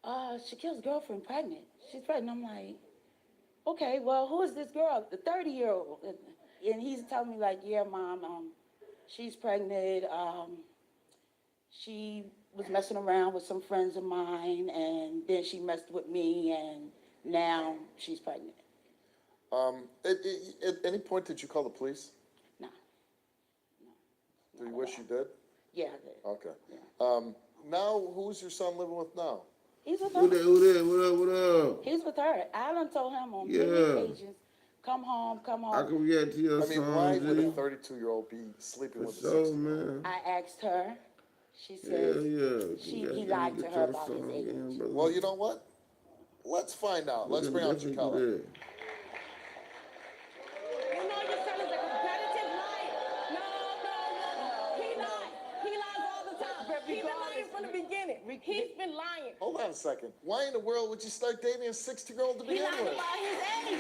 [SPEAKER 6] Shaquille's girlfriend pregnant. She's pregnant. I'm like, okay, well, who is this girl? The 30-year-old. And he's telling me like, yeah, mom, she's pregnant. She was messing around with some friends of mine, and then she messed with me, and now she's pregnant.
[SPEAKER 2] At any point did you call the police?
[SPEAKER 6] No.
[SPEAKER 2] Do you wish you did?
[SPEAKER 6] Yeah, I did.
[SPEAKER 2] Okay.
[SPEAKER 6] Yeah.
[SPEAKER 2] Now, who's your son living with now?
[SPEAKER 6] He's with her.
[SPEAKER 1] What up?
[SPEAKER 6] He's with her. I done told him on many occasions, come home.
[SPEAKER 1] I can get to your son,
[SPEAKER 2] why would a 32-year-old be sleeping with a 16-year-old?
[SPEAKER 6] I asked her. She said he lied to her about his age.
[SPEAKER 2] Well, you know what? Let's find out. Let's bring out Jaquela.
[SPEAKER 6] You know your son is a competitive liar. No. He lies. He lies all the time. He's been lying from the beginning. He's been lying.
[SPEAKER 2] Hold on a second. Why in the world would you start dating a 16-year-old to
[SPEAKER 6] He
[SPEAKER 2] begin
[SPEAKER 6] lied
[SPEAKER 2] with?
[SPEAKER 6] about his age.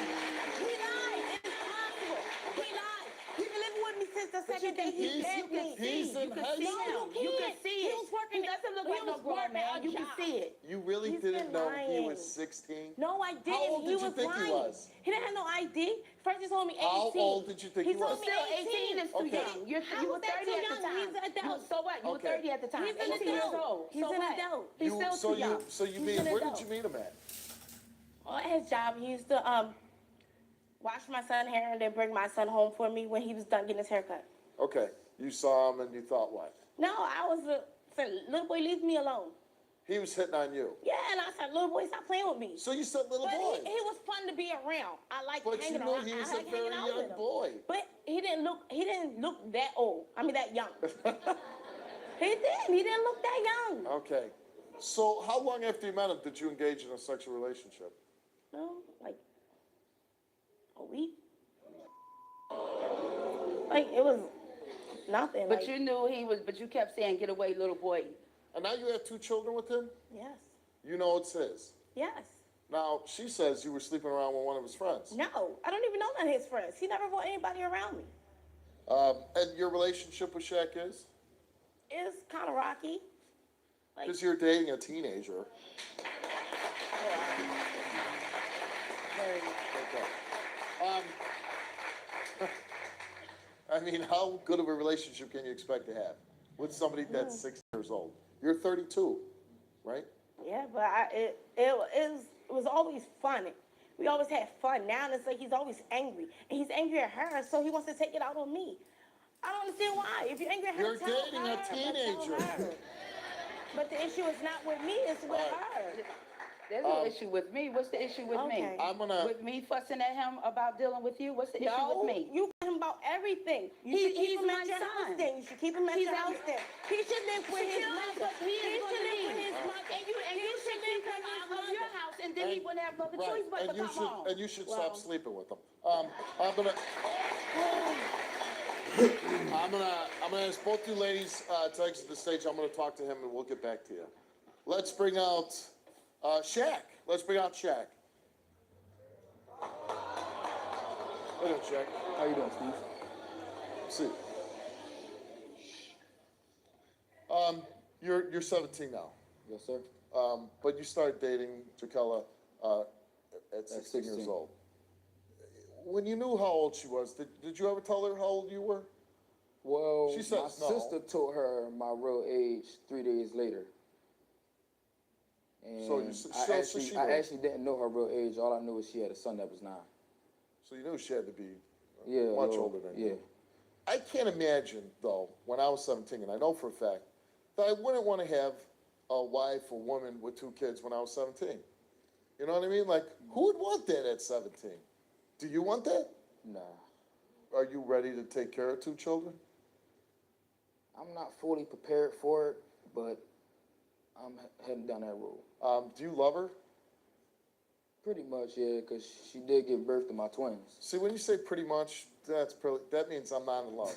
[SPEAKER 6] He lied. It's impossible. He lied. He's been living with me since the second day he met me.
[SPEAKER 2] He's in high school.
[SPEAKER 6] You can see it. He was working. He doesn't look like no grown man. You can see it.
[SPEAKER 2] You really
[SPEAKER 6] He's
[SPEAKER 2] didn't
[SPEAKER 6] been
[SPEAKER 2] know he
[SPEAKER 6] lying.
[SPEAKER 2] was 16?
[SPEAKER 6] No, I didn't.
[SPEAKER 2] How old did you think he was?
[SPEAKER 6] He didn't have no ID. First he told me 18.
[SPEAKER 2] How old did you think he was?
[SPEAKER 6] He told me 18 is too young. You were 30 at the time. He's an adult. So what? You were 30 at the time. He's 18 years old. He's an adult. He's still too young.
[SPEAKER 2] So you mean, where did you meet him at?
[SPEAKER 14] Well, at his job, he used to wash my son's hair and then bring my son home for me when he was done getting his haircut.
[SPEAKER 2] Okay. You saw him and you thought what?
[SPEAKER 14] No, I was said, little boy, leave me alone.
[SPEAKER 2] He was hitting on you.
[SPEAKER 14] Yeah, and I said, little boy, stop playing with me.
[SPEAKER 2] So you said little
[SPEAKER 14] But
[SPEAKER 2] boy.
[SPEAKER 14] he was fun to be around. I like
[SPEAKER 2] But
[SPEAKER 14] hanging
[SPEAKER 2] you know
[SPEAKER 14] around.
[SPEAKER 2] he was
[SPEAKER 14] I like
[SPEAKER 2] a very
[SPEAKER 14] hanging out
[SPEAKER 2] young
[SPEAKER 14] with him.
[SPEAKER 2] boy.
[SPEAKER 14] But he didn't look that old. I mean, that young. He didn't look that young.
[SPEAKER 2] Okay. So how long after you met him did you engage in a sexual relationship?
[SPEAKER 14] No, like a week. Like, it was nothing.
[SPEAKER 6] But
[SPEAKER 14] like,
[SPEAKER 6] you knew he was, but you kept saying, get away, little boy.
[SPEAKER 2] And now you have 2 children with him?
[SPEAKER 14] Yes.
[SPEAKER 2] You know it's his.
[SPEAKER 14] Yes.
[SPEAKER 2] Now, she says you were sleeping around with one of his friends.
[SPEAKER 14] No, I don't even know none of his friends. He never brought anybody around me.
[SPEAKER 2] And your relationship with Shaq is?
[SPEAKER 14] It's kind of rocky. Like,
[SPEAKER 2] Because you're dating a teenager.
[SPEAKER 14] very.
[SPEAKER 2] Okay. I mean, how good of a relationship can you expect to have with somebody that's 6 years old? You're 32, right?
[SPEAKER 14] Yeah, but it was always fun. We always had fun. Now it's like he's always angry. And he's angry at her, so he wants to take it out on me. I don't understand why. If you're angry at her,
[SPEAKER 2] You're
[SPEAKER 14] tell
[SPEAKER 2] dating
[SPEAKER 14] her,
[SPEAKER 2] a
[SPEAKER 14] but tell
[SPEAKER 2] teenager.
[SPEAKER 14] her. But the issue is not with me, it's with her.
[SPEAKER 6] There's no issue with me. What's the issue with me?
[SPEAKER 14] Okay.
[SPEAKER 2] I'm gonna.
[SPEAKER 6] With me fussing at him about dealing with you? What's the issue with me?
[SPEAKER 14] You fight him about everything. You should keep
[SPEAKER 6] He's
[SPEAKER 14] him
[SPEAKER 6] my
[SPEAKER 14] at your
[SPEAKER 6] son.
[SPEAKER 14] house then. You should keep him at
[SPEAKER 6] He's
[SPEAKER 14] your
[SPEAKER 6] at-
[SPEAKER 14] house then. He should live with his
[SPEAKER 6] Still,
[SPEAKER 14] mother.
[SPEAKER 6] but he is
[SPEAKER 14] should
[SPEAKER 6] gonna
[SPEAKER 14] live with
[SPEAKER 6] leave.
[SPEAKER 14] his mother.
[SPEAKER 6] And you should keep him out of your house, and then he wouldn't have no other
[SPEAKER 2] Right,
[SPEAKER 6] choice but
[SPEAKER 2] and
[SPEAKER 6] to
[SPEAKER 2] you
[SPEAKER 6] come
[SPEAKER 2] should,
[SPEAKER 6] home.
[SPEAKER 2] and you should stop sleeping with them. I'm gonna ask both you ladies to exit the stage. I'm gonna talk to him, and we'll get back to you. Let's bring out Shaq. Let's bring out Shaq. Hello, Shaq.
[SPEAKER 8] How you doing, Steve?
[SPEAKER 2] See. You're 17 now.
[SPEAKER 8] Yes, sir.
[SPEAKER 2] But you started dating Jaquela at 16 years
[SPEAKER 8] 16.
[SPEAKER 2] old. When you knew how old she was, did you ever tell her how old you were?
[SPEAKER 8] Well,
[SPEAKER 2] She says
[SPEAKER 8] my
[SPEAKER 2] no.
[SPEAKER 8] sister told her my real age 3 days later. And
[SPEAKER 2] So she
[SPEAKER 8] I
[SPEAKER 2] knew.
[SPEAKER 8] actually didn't know her real age. All I knew was she had a son that was 9.
[SPEAKER 2] So you knew she had to be
[SPEAKER 8] Yeah,
[SPEAKER 2] much
[SPEAKER 8] well,
[SPEAKER 2] older than
[SPEAKER 8] yeah.
[SPEAKER 2] you. I can't imagine, though, when I was 17, and I know for a fact, that I wouldn't want to have a wife or woman with 2 kids when I was 17. You know what I mean? Like, who would want that at 17? Do you want that?
[SPEAKER 8] Nah,
[SPEAKER 2] Are you ready to take care of 2 children?
[SPEAKER 8] I'm not fully prepared for it, but I'm heading down that road.
[SPEAKER 2] Do you love her?
[SPEAKER 8] Pretty much, yeah, because she did give birth to my twins.
[SPEAKER 2] See, when you say pretty much, that means I'm not in love.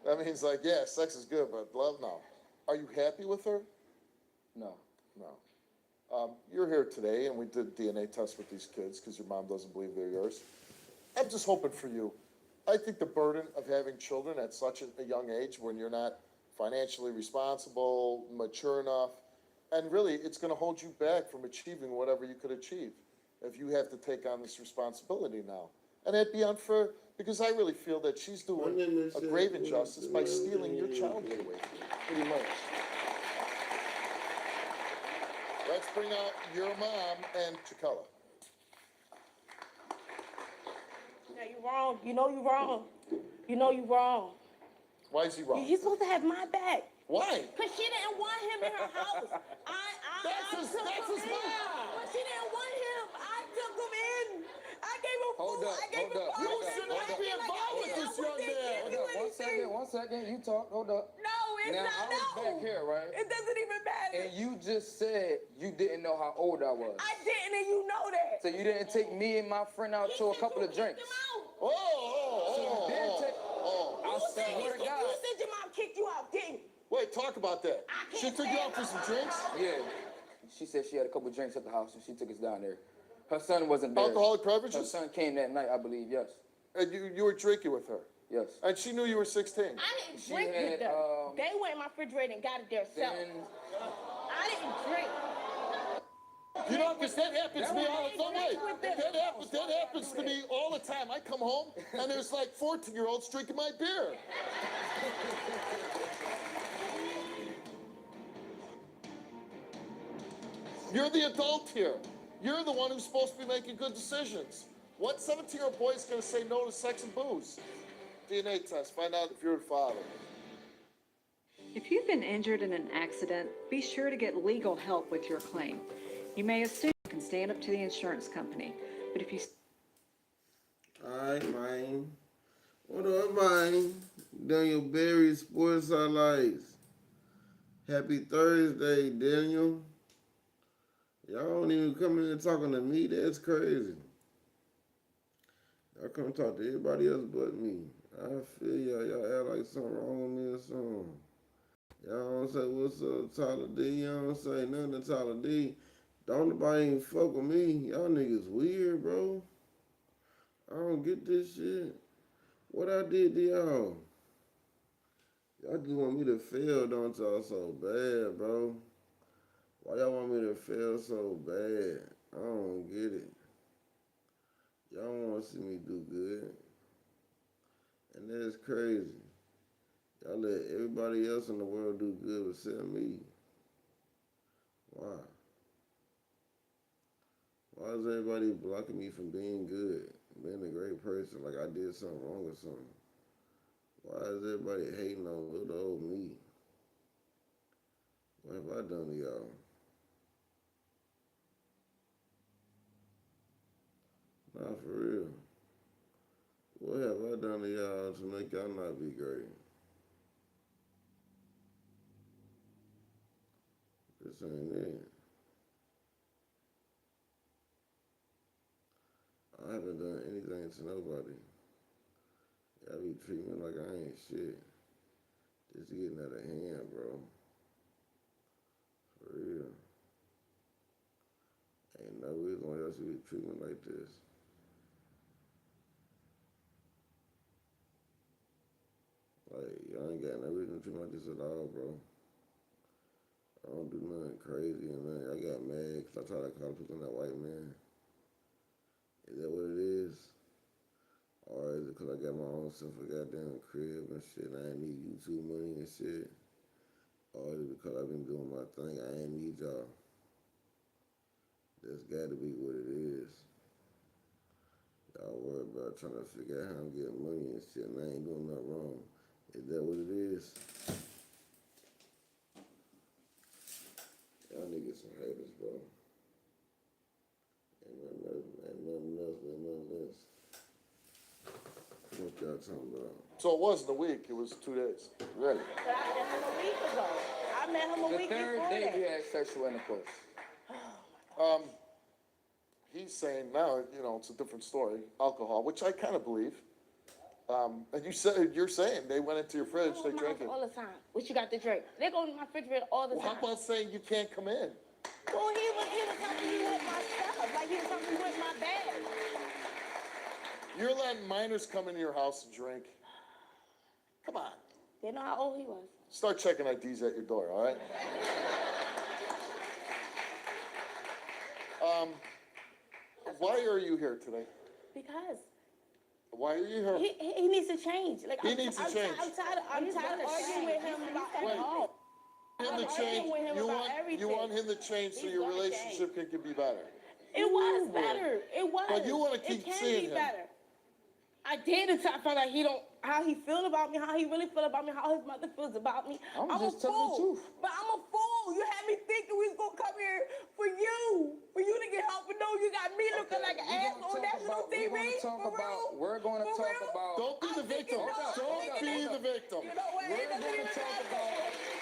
[SPEAKER 2] That means like, yeah, sex is good, but love, no. Are you happy with her?
[SPEAKER 8] No.
[SPEAKER 2] No. You're here today, and we did DNA tests with these kids because your mom doesn't believe they're yours. I'm just hoping for you. I think the burden of having children at such a young age when you're not financially responsible, mature enough, and really it's going to hold you back from achieving whatever you could achieve if you have to take on this responsibility now. And that'd be unfair because I really feel that she's doing a grave injustice by stealing your childhood away from you.
[SPEAKER 8] Pretty much.
[SPEAKER 2] Let's bring out your mom and Jaquela.
[SPEAKER 14] No, you're wrong. You know you're wrong. You know you're wrong.
[SPEAKER 2] Why is he wrong?
[SPEAKER 14] You're supposed to have my back.
[SPEAKER 2] Why?
[SPEAKER 14] Because she didn't want him in her house.
[SPEAKER 2] That's his
[SPEAKER 14] took him
[SPEAKER 2] mom.
[SPEAKER 14] in. But she didn't want him. I took him in. I gave him
[SPEAKER 8] Hold
[SPEAKER 14] food.
[SPEAKER 8] up,
[SPEAKER 14] I gave
[SPEAKER 8] hold
[SPEAKER 14] him
[SPEAKER 8] up,
[SPEAKER 14] water.
[SPEAKER 8] hold up,
[SPEAKER 2] You should not be involved with this young man.
[SPEAKER 8] Hold up, one second. You talk, hold up.
[SPEAKER 14] No, it's
[SPEAKER 8] Now,
[SPEAKER 14] not.
[SPEAKER 8] I was
[SPEAKER 14] No.
[SPEAKER 8] back here, right?
[SPEAKER 14] It doesn't even matter.
[SPEAKER 8] And you just said you didn't know how old I was.
[SPEAKER 14] I didn't, and you know that.
[SPEAKER 8] So you didn't take me and my friend out to a couple of drinks.
[SPEAKER 2] Oh, oh,
[SPEAKER 8] So you did
[SPEAKER 2] oh,
[SPEAKER 8] take.
[SPEAKER 2] oh.
[SPEAKER 8] I swear to God.
[SPEAKER 14] You said your mom kicked you out, didn't you?
[SPEAKER 2] Wait, talk about that.
[SPEAKER 14] I
[SPEAKER 2] She
[SPEAKER 14] can't
[SPEAKER 2] took you
[SPEAKER 14] say
[SPEAKER 2] out for some drinks?
[SPEAKER 8] Yeah. She said she had a couple of drinks at the house and she took us down there. Her son wasn't there.
[SPEAKER 2] Alcoholic
[SPEAKER 8] Her
[SPEAKER 2] beverages?
[SPEAKER 8] son came that night, I believe, yes.
[SPEAKER 2] And you were drinking with her?
[SPEAKER 8] Yes.
[SPEAKER 2] And she knew you were 16?
[SPEAKER 14] I didn't
[SPEAKER 8] She
[SPEAKER 14] drink with
[SPEAKER 8] had,
[SPEAKER 14] them. They went in my refrigerator and got it themselves.
[SPEAKER 8] Then
[SPEAKER 14] I didn't drink.
[SPEAKER 2] You know, because that happens to me all the time.
[SPEAKER 14] with them.
[SPEAKER 2] That happens to me all the time. I come home and there's like 14-year-olds drinking my beer. You're the adult here. You're the one who's supposed to be making good decisions. What 17-year-old boy is going to say no to sex and booze? DNA test. Find out if you're a father.
[SPEAKER 15] If you've been injured in an accident, be sure to get legal help with your claim. You may assume you can stand up to the insurance company, but if you...
[SPEAKER 1] Alright, man. What up, man? Daniel Berry Sports Highlights. Happy Thursday, Daniel. Y'all don't even come in and talking to me. That's crazy. Y'all come talk to everybody else but me. I feel y'all. Y'all act like something wrong with me or something. Y'all don't say, what's up, Tyla Dee? Y'all don't say nothing to Tyla Dee. Don't nobody even fuck with me. Y'all niggas weird, bro. I don't get this shit. What I did to y'all? Y'all just want me to fail, don't y'all, so bad, bro? Why y'all want me to fail so bad? I don't get it. Y'all don't want to see me do good. And that's crazy. Y'all let everybody else in the world do good except me. Why? Why is everybody blocking me from being good, being a great person, like I did something wrong or something? Why is everybody hating on little old me? What have I done to y'all? Nah, for real. What have I done to y'all to make y'all not be great? This ain't it. I haven't done anything to nobody. Y'all be treating me like I ain't shit. It's getting out of hand, bro. For real. Ain't no reason why y'all should be treating me like this. Like, y'all ain't got no reason to treat me like this at all, bro. I don't do nothing crazy and nothing. I got mad because I tried to call people that white man. Is that what it is? Or is it because I got my own self a goddamn crib and shit and I ain't need YouTube money and shit? Or is it because I've been doing my thing, I ain't need y'all? That's got to be what it is. Y'all worry about trying to figure out how I'm getting money and shit and I ain't doing nothing wrong. Is that what it is? Y'all niggas some haters, bro. Ain't nothing else, ain't nothing less. What y'all talking about?
[SPEAKER 2] So it wasn't a week, it was 2 days. Really?
[SPEAKER 14] But I met him a week ago. I met him a week before
[SPEAKER 8] The third day
[SPEAKER 14] that.
[SPEAKER 8] we had sexual intercourse.
[SPEAKER 2] He's saying now, you know, it's a different story. Alcohol, which I kind of believe. And you're saying they went into your fridge, they drank it.
[SPEAKER 14] All the time. What you got to drink? They go in my refrigerator all the
[SPEAKER 2] Well,
[SPEAKER 14] time.
[SPEAKER 2] how about saying you can't come in?
[SPEAKER 14] Well, he was helping me with my stuff. Like, he was helping me with my bag.
[SPEAKER 2] You're letting minors come into your house and drink. Come on.
[SPEAKER 14] They know how old he was.
[SPEAKER 2] Start checking IDs at your door, all right? Why are you here today?
[SPEAKER 14] Because
[SPEAKER 2] Why are you here?
[SPEAKER 14] he needs to change. Like,
[SPEAKER 2] He needs to change.
[SPEAKER 14] I'm tired of arguing with him about everything.
[SPEAKER 2] You want him to change so your relationship can be better.
[SPEAKER 14] It was better. It was.
[SPEAKER 2] But you want to keep seeing him.
[SPEAKER 14] Better. I did until I found out how he feel about me, how he really feel about me, how his mother feels about me.
[SPEAKER 8] I'm just telling the truth.
[SPEAKER 14] But I'm a fool. You had me thinking we was gonna come here for you to get help. But no, you got me looking like an ass on national TV.
[SPEAKER 8] We're going to talk about.
[SPEAKER 2] Don't be the victim. Don't be the victim.
[SPEAKER 14] You know what? It doesn't even matter.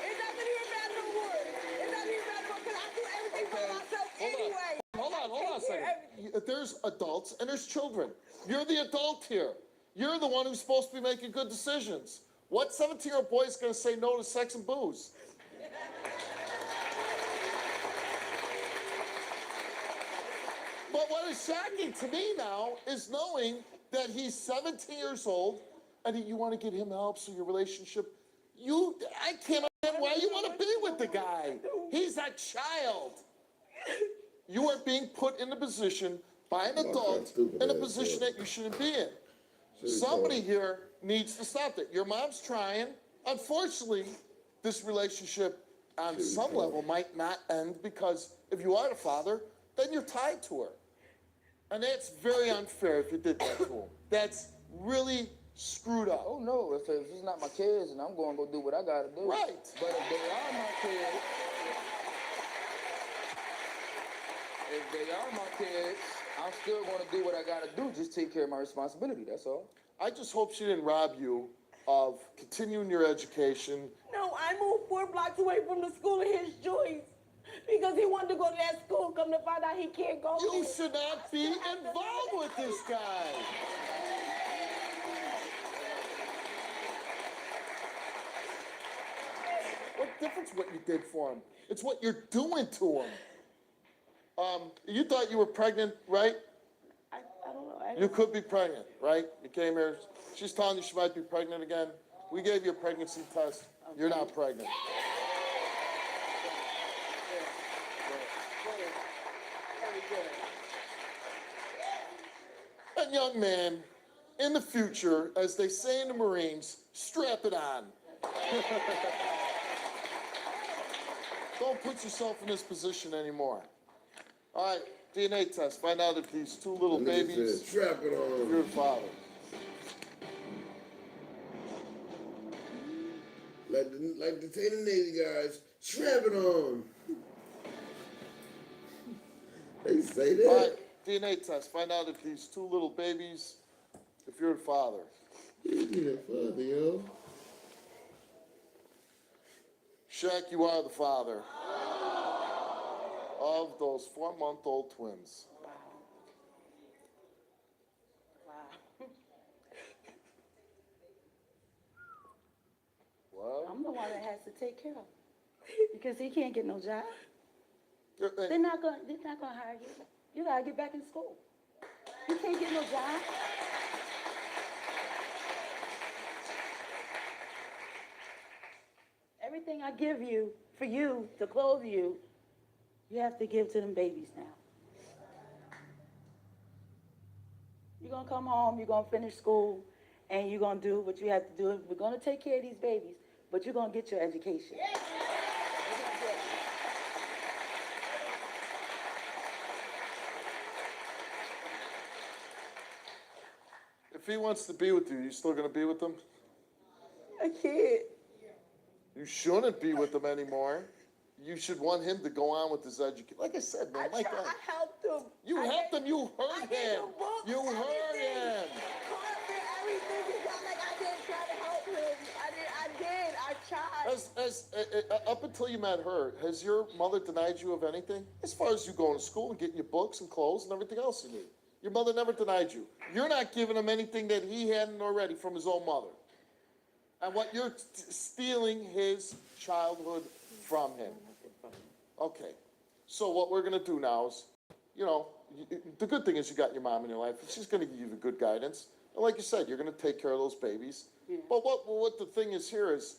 [SPEAKER 14] It doesn't even matter no more. It doesn't even matter because I do everything for myself anyway.
[SPEAKER 2] Hold on a second. There's adults and there's children. You're the adult here. You're the one who's supposed to be making good decisions. What 17-year-old boy is going to say no to sex and booze? But what is shocking to me now is knowing that he's 17 years old and you want to get him help so your relationship, I can't understand why you want to be with the guy. He's a child. You are being put in a position by an adult in a position that you shouldn't be in. Somebody here needs to stop that. Your mom's trying. Unfortunately, this relationship on some level might not end because if you are the father, then you're tied to her. And that's very unfair if you did that to him. That's really screwed up.
[SPEAKER 8] Oh no, if it's not my kids, and I'm going to go do what I gotta do.
[SPEAKER 2] Right.
[SPEAKER 8] But if they are my kids, I'm still going to do what I gotta do. Just take care of my responsibility. That's all.
[SPEAKER 2] I just hope she didn't rob you of continuing your education.
[SPEAKER 14] No, I moved 4 blocks away from the school of his choice because he wanted to go to that school. Come to find out he can't go.
[SPEAKER 2] You should not be involved with this guy. What difference what you did for him? It's what you're doing to him. You thought you were pregnant, right?
[SPEAKER 14] I don't know.
[SPEAKER 2] You could be pregnant, right? You came here. She's telling you she might be pregnant again. We gave you a pregnancy test. You're not pregnant. And young man, in the future, as they say in the Marines, strap it on. Don't put yourself in this position anymore. All right, DNA test. Find out if these 2 little babies.
[SPEAKER 1] Strap it on.
[SPEAKER 2] Your father.
[SPEAKER 1] Like the Taylor Navy guys, strap it on. They say that.
[SPEAKER 2] All right, DNA test. Find out if these 2 little babies, if you're the father.
[SPEAKER 1] You're the father, yo.
[SPEAKER 2] Shaq, you are the father of those 4-month-old twins.
[SPEAKER 6] Wow.
[SPEAKER 2] What?
[SPEAKER 6] I'm the one that has to take care of him because he can't get no job.
[SPEAKER 2] You're-
[SPEAKER 6] They're not gonna hire you. You gotta get back in school. You can't get no job. Everything I give you for you to clothe you, you have to give to them babies now. You're gonna come home, you're gonna finish school, and you're gonna do what you have to do. We're gonna take care of these babies, but you're gonna get your education.
[SPEAKER 2] If he wants to be with you, you still gonna be with him?
[SPEAKER 14] I can't.
[SPEAKER 2] You shouldn't be with him anymore. You should want him to go on with his education. Like I said, man,
[SPEAKER 14] I helped him.
[SPEAKER 2] You helped him. You
[SPEAKER 14] I
[SPEAKER 2] hurt
[SPEAKER 14] gave
[SPEAKER 2] him.
[SPEAKER 14] him books,
[SPEAKER 2] You hurt him.
[SPEAKER 14] Carpet, everything. It's not like I didn't try to help him. I tried.
[SPEAKER 2] Up until you met her, has your mother denied you of anything? As far as you going to school and getting your books and clothes and everything else you need. Your mother never denied you. You're not giving him anything that he hadn't already from his own mother. And what you're stealing his childhood from him. Okay. So what we're going to do now is, the good thing is you got your mom in your life. She's going to give you the good guidance. And like you said, you're going to take care of those babies.
[SPEAKER 6] Yeah.
[SPEAKER 2] But what the thing is here is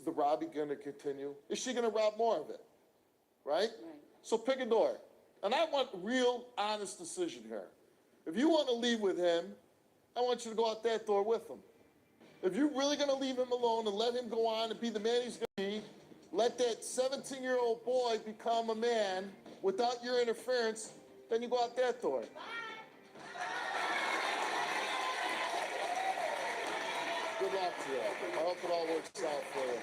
[SPEAKER 2] the robbing going to continue? Is she going to rob more of it? Right? So pick a door. And I want real, honest decision here. If you want to leave with him, I want you to go out that door with him. If you're really going to leave him alone and let him go on and be the man he's going to be, let that 17-year-old boy become a man without your interference, then you go out that door. Good luck to you. I hope it all works out for you.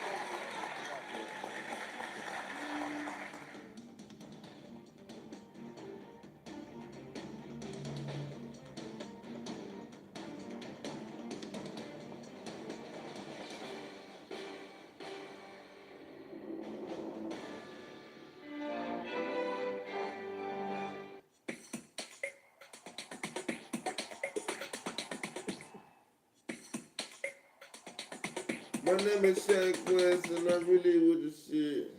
[SPEAKER 1] My name is Shaq West, and I'm really with the shit.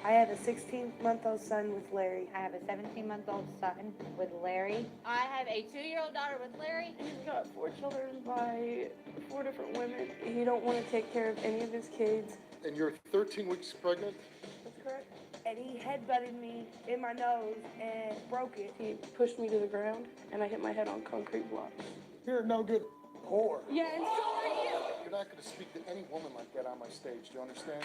[SPEAKER 16] I have a 16-month-old son with Larry.
[SPEAKER 17] I have a 17-month-old son with Larry.
[SPEAKER 4] I have a 2-year-old daughter with Larry.
[SPEAKER 16] He's got 4 children by 4 different women. He don't want to take care of any of his kids.
[SPEAKER 2] And you're 13 weeks pregnant?
[SPEAKER 16] That's correct. And he headbutted me in my nose and broke it. He pushed me to the ground, and I hit my head on concrete blocks.
[SPEAKER 2] You're no good whore.
[SPEAKER 16] Yeah, and so are you.
[SPEAKER 2] not going to speak to any woman like that on my stage. Do you understand?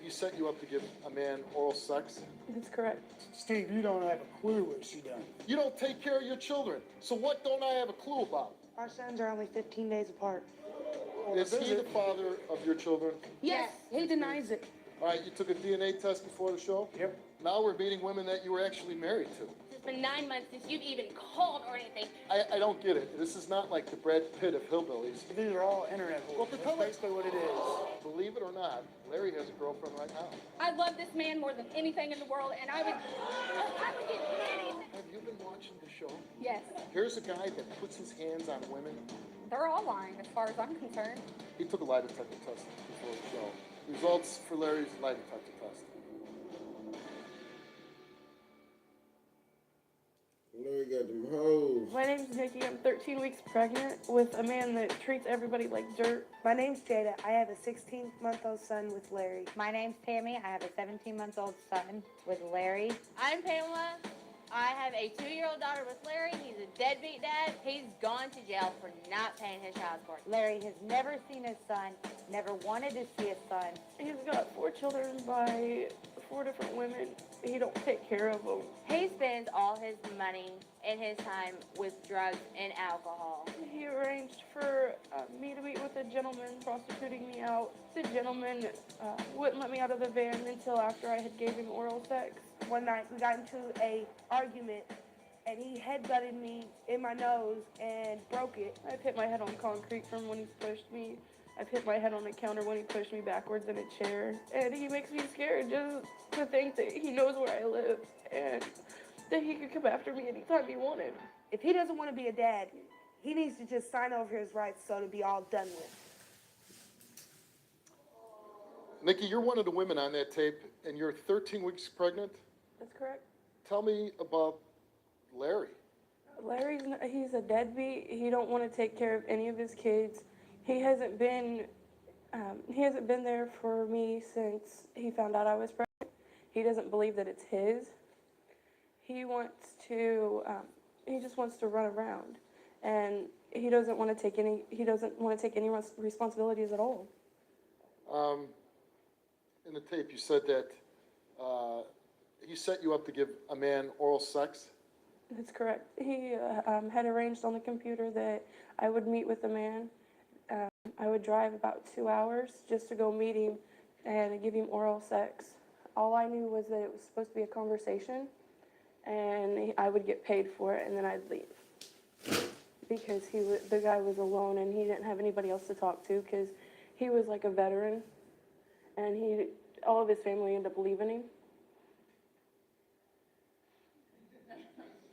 [SPEAKER 2] He set you up to give a man oral sex.
[SPEAKER 16] That's correct.
[SPEAKER 8] Steve, you don't have a clue what she done.
[SPEAKER 2] You don't take care of your children. So what don't I have a clue about?
[SPEAKER 16] Our sons are only 15 days apart.
[SPEAKER 2] Is he the father of your children?
[SPEAKER 16] Yes, he denies it.
[SPEAKER 2] All right, you took a DNA test before the show?
[SPEAKER 8] Yep.
[SPEAKER 2] Now we're meeting women that you were actually married to.
[SPEAKER 4] It's been 9 months since you've even called or anything.
[SPEAKER 2] I don't get it. This is not like the Brad Pitt of hillbillies.
[SPEAKER 8] These are all internet
[SPEAKER 2] Well,
[SPEAKER 8] holes.
[SPEAKER 2] to
[SPEAKER 8] That's
[SPEAKER 2] tell it-
[SPEAKER 8] basically what it is.
[SPEAKER 2] Believe it or not, Larry has a girlfriend right now.
[SPEAKER 4] I love this man more than anything in the world, and I would get anything.
[SPEAKER 2] Have you been watching the show?
[SPEAKER 4] Yes,
[SPEAKER 2] Here's a guy that puts his hands on women.
[SPEAKER 4] they're all lying as far as I'm concerned.
[SPEAKER 2] He took a lie detector test before the show. Results for Larry's lie detector test.
[SPEAKER 1] Larry got them hoes.
[SPEAKER 16] My name's Nikki. I'm 13 weeks pregnant with a man that treats everybody like dirt. My name's Jada. I have a 16-month-old son with Larry.
[SPEAKER 17] My name's Tammy. I have a 17-month-old son with Larry.
[SPEAKER 18] I'm Pamela. I have a 2-year-old daughter with Larry. He's a deadbeat dad. He's gone to jail for not paying his child support.
[SPEAKER 17] Larry has never seen his son, never wanted to see his son.
[SPEAKER 16] He's got 4 children by 4 different women. He don't take care of them.
[SPEAKER 18] He spends all his money and his time with drugs and alcohol.
[SPEAKER 16] He arranged for me to meet with a gentleman prostituting me out. The gentleman wouldn't let me out of the van until after I had gave him oral sex. One night we got into a argument and he headbutted me in my nose and broke it. I've hit my head on concrete from when he's pushed me. I've hit my head on the counter when he pushed me backwards in a chair. And he makes me scared just to think that he knows where I live and that he could come after me anytime he wanted. If he doesn't want to be a dad, he needs to just sign over his rights so to be all done with.
[SPEAKER 2] Nikki, you're one of the women on that tape, and you're 13 weeks pregnant.
[SPEAKER 16] That's correct.
[SPEAKER 2] Tell me about Larry.
[SPEAKER 16] He's a deadbeat. He don't want to take care of any of his kids. He hasn't been there for me since he found out I was pregnant. He doesn't believe that it's his. He just wants to run around, and he doesn't want to take any responsibilities at all.
[SPEAKER 2] In the tape, you said that he set you up to give a man oral sex.
[SPEAKER 16] That's correct. He had arranged on the computer that I would meet with a man. I would drive about 2 hours just to go meet him and give him oral sex. All I knew was that it was supposed to be a conversation, and I would get paid for it, and then I'd leave. Because the guy was alone, and he didn't have anybody else to talk to, because he was like a veteran, and all of his family ended up leaving him.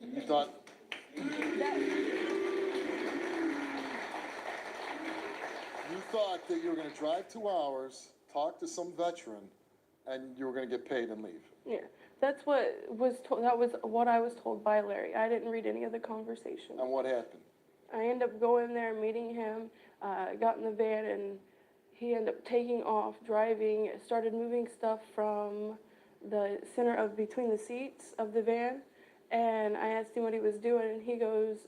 [SPEAKER 2] You thought that you were going to drive 2 hours, talk to some veteran, and you were going to get paid and leave.
[SPEAKER 16] Yeah, that was what I was told by Larry. I didn't read any of the conversation.
[SPEAKER 2] And what happened?
[SPEAKER 16] I ended up going there, meeting him, got in the van, and he ended up taking off, driving, started moving stuff from the center of between the seats of the van. And I asked him what he was doing, and he goes,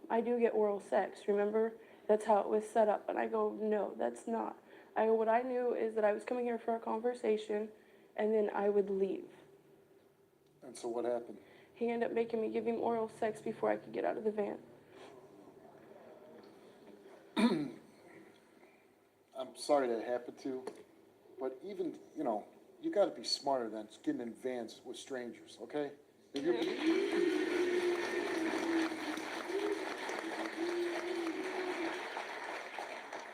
[SPEAKER 16] I do get oral sex, remember? That's how it was set up. And I go, no, that's not. What I knew is that I was coming here for a conversation, and then I would leave.
[SPEAKER 2] And so what happened?
[SPEAKER 16] He ended up making me give him oral sex before I could get out of the van.
[SPEAKER 2] I'm sorry that happened to you, but even, you got to be smarter than getting in vans with strangers, okay?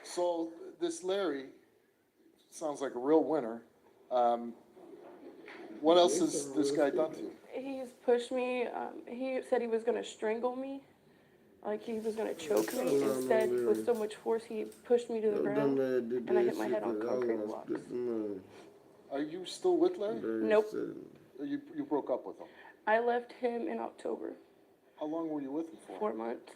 [SPEAKER 2] So this Larry sounds like a real winner. What else has this guy done to you?
[SPEAKER 16] He's pushed me. He said he was going to strangle me, like he was going to choke me. Instead, with so much force, he pushed me to the ground, and I hit my head on concrete blocks.
[SPEAKER 2] Are you still with Larry?
[SPEAKER 16] Nope.
[SPEAKER 2] You broke up with him?
[SPEAKER 16] I left him in October.
[SPEAKER 2] How long were you with him for?
[SPEAKER 16] 4 months.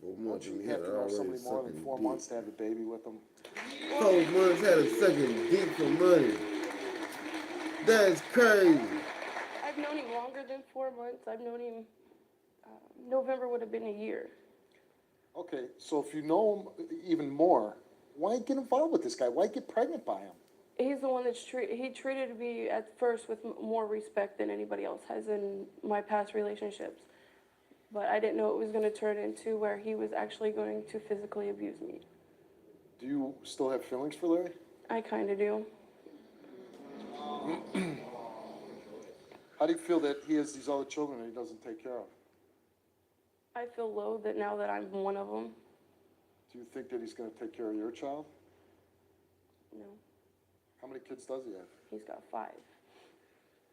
[SPEAKER 1] 4 months.
[SPEAKER 2] Don't you have to know somebody more than 4 months to have a baby with them?
[SPEAKER 1] 4 months had a sucking dick for money. That's crazy.
[SPEAKER 16] I've known him longer than 4 months. I've known him, November would have been a year.
[SPEAKER 2] Okay, so if you know him even more, why get involved with this guy? Why get pregnant by him?
[SPEAKER 16] He's the one he treated me at first with more respect than anybody else has in my past relationships. But I didn't know it was going to turn into where he was actually going to physically abuse me.
[SPEAKER 2] Do you still have feelings for Larry?
[SPEAKER 16] I kind of do.
[SPEAKER 2] How do you feel that he has these other children that he doesn't take care of?
[SPEAKER 16] I feel low that now that I'm one of them.
[SPEAKER 2] Do you think that he's going to take care of your child?
[SPEAKER 16] No,
[SPEAKER 2] How many kids does he have?
[SPEAKER 16] he's got 5.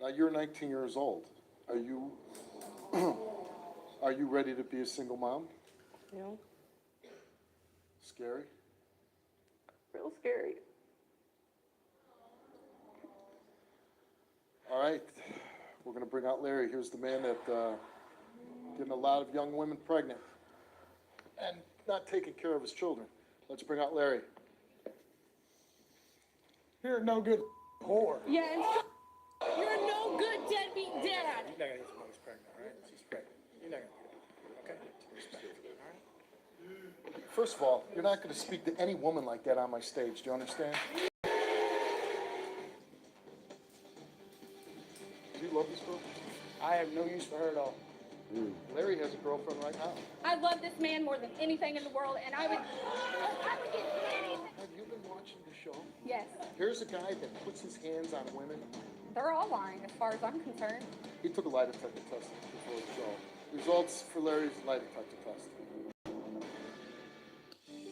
[SPEAKER 2] Now you're 19 years old. Are you are you ready to be a single mom?
[SPEAKER 16] No,
[SPEAKER 2] Scary?
[SPEAKER 16] real scary.
[SPEAKER 2] All right, we're going to bring out Larry. Here's the man that getting a lot of young women pregnant and not taking care of his children. Let's bring out Larry.
[SPEAKER 8] You're no good whore.
[SPEAKER 16] Yes. You're no good deadbeat dad.
[SPEAKER 5] You're not gonna get your mother's pregnant, all right? She's pregnant. You're not gonna do that, okay? Respect, all right?
[SPEAKER 2] First of all, you're not going to speak to any woman like that on my stage. Do you understand? Do you love this girl?
[SPEAKER 8] I have no use for her at all.
[SPEAKER 2] Larry has a girlfriend right now.
[SPEAKER 4] I love this man more than anything in the world, and I would get anything.
[SPEAKER 2] Have you been watching the show?
[SPEAKER 4] Yes,
[SPEAKER 2] Here's a guy that puts his hands on women.
[SPEAKER 4] they're all lying as far as I'm concerned.
[SPEAKER 2] He took a lie detector test before the show. Results for Larry's lie detector test.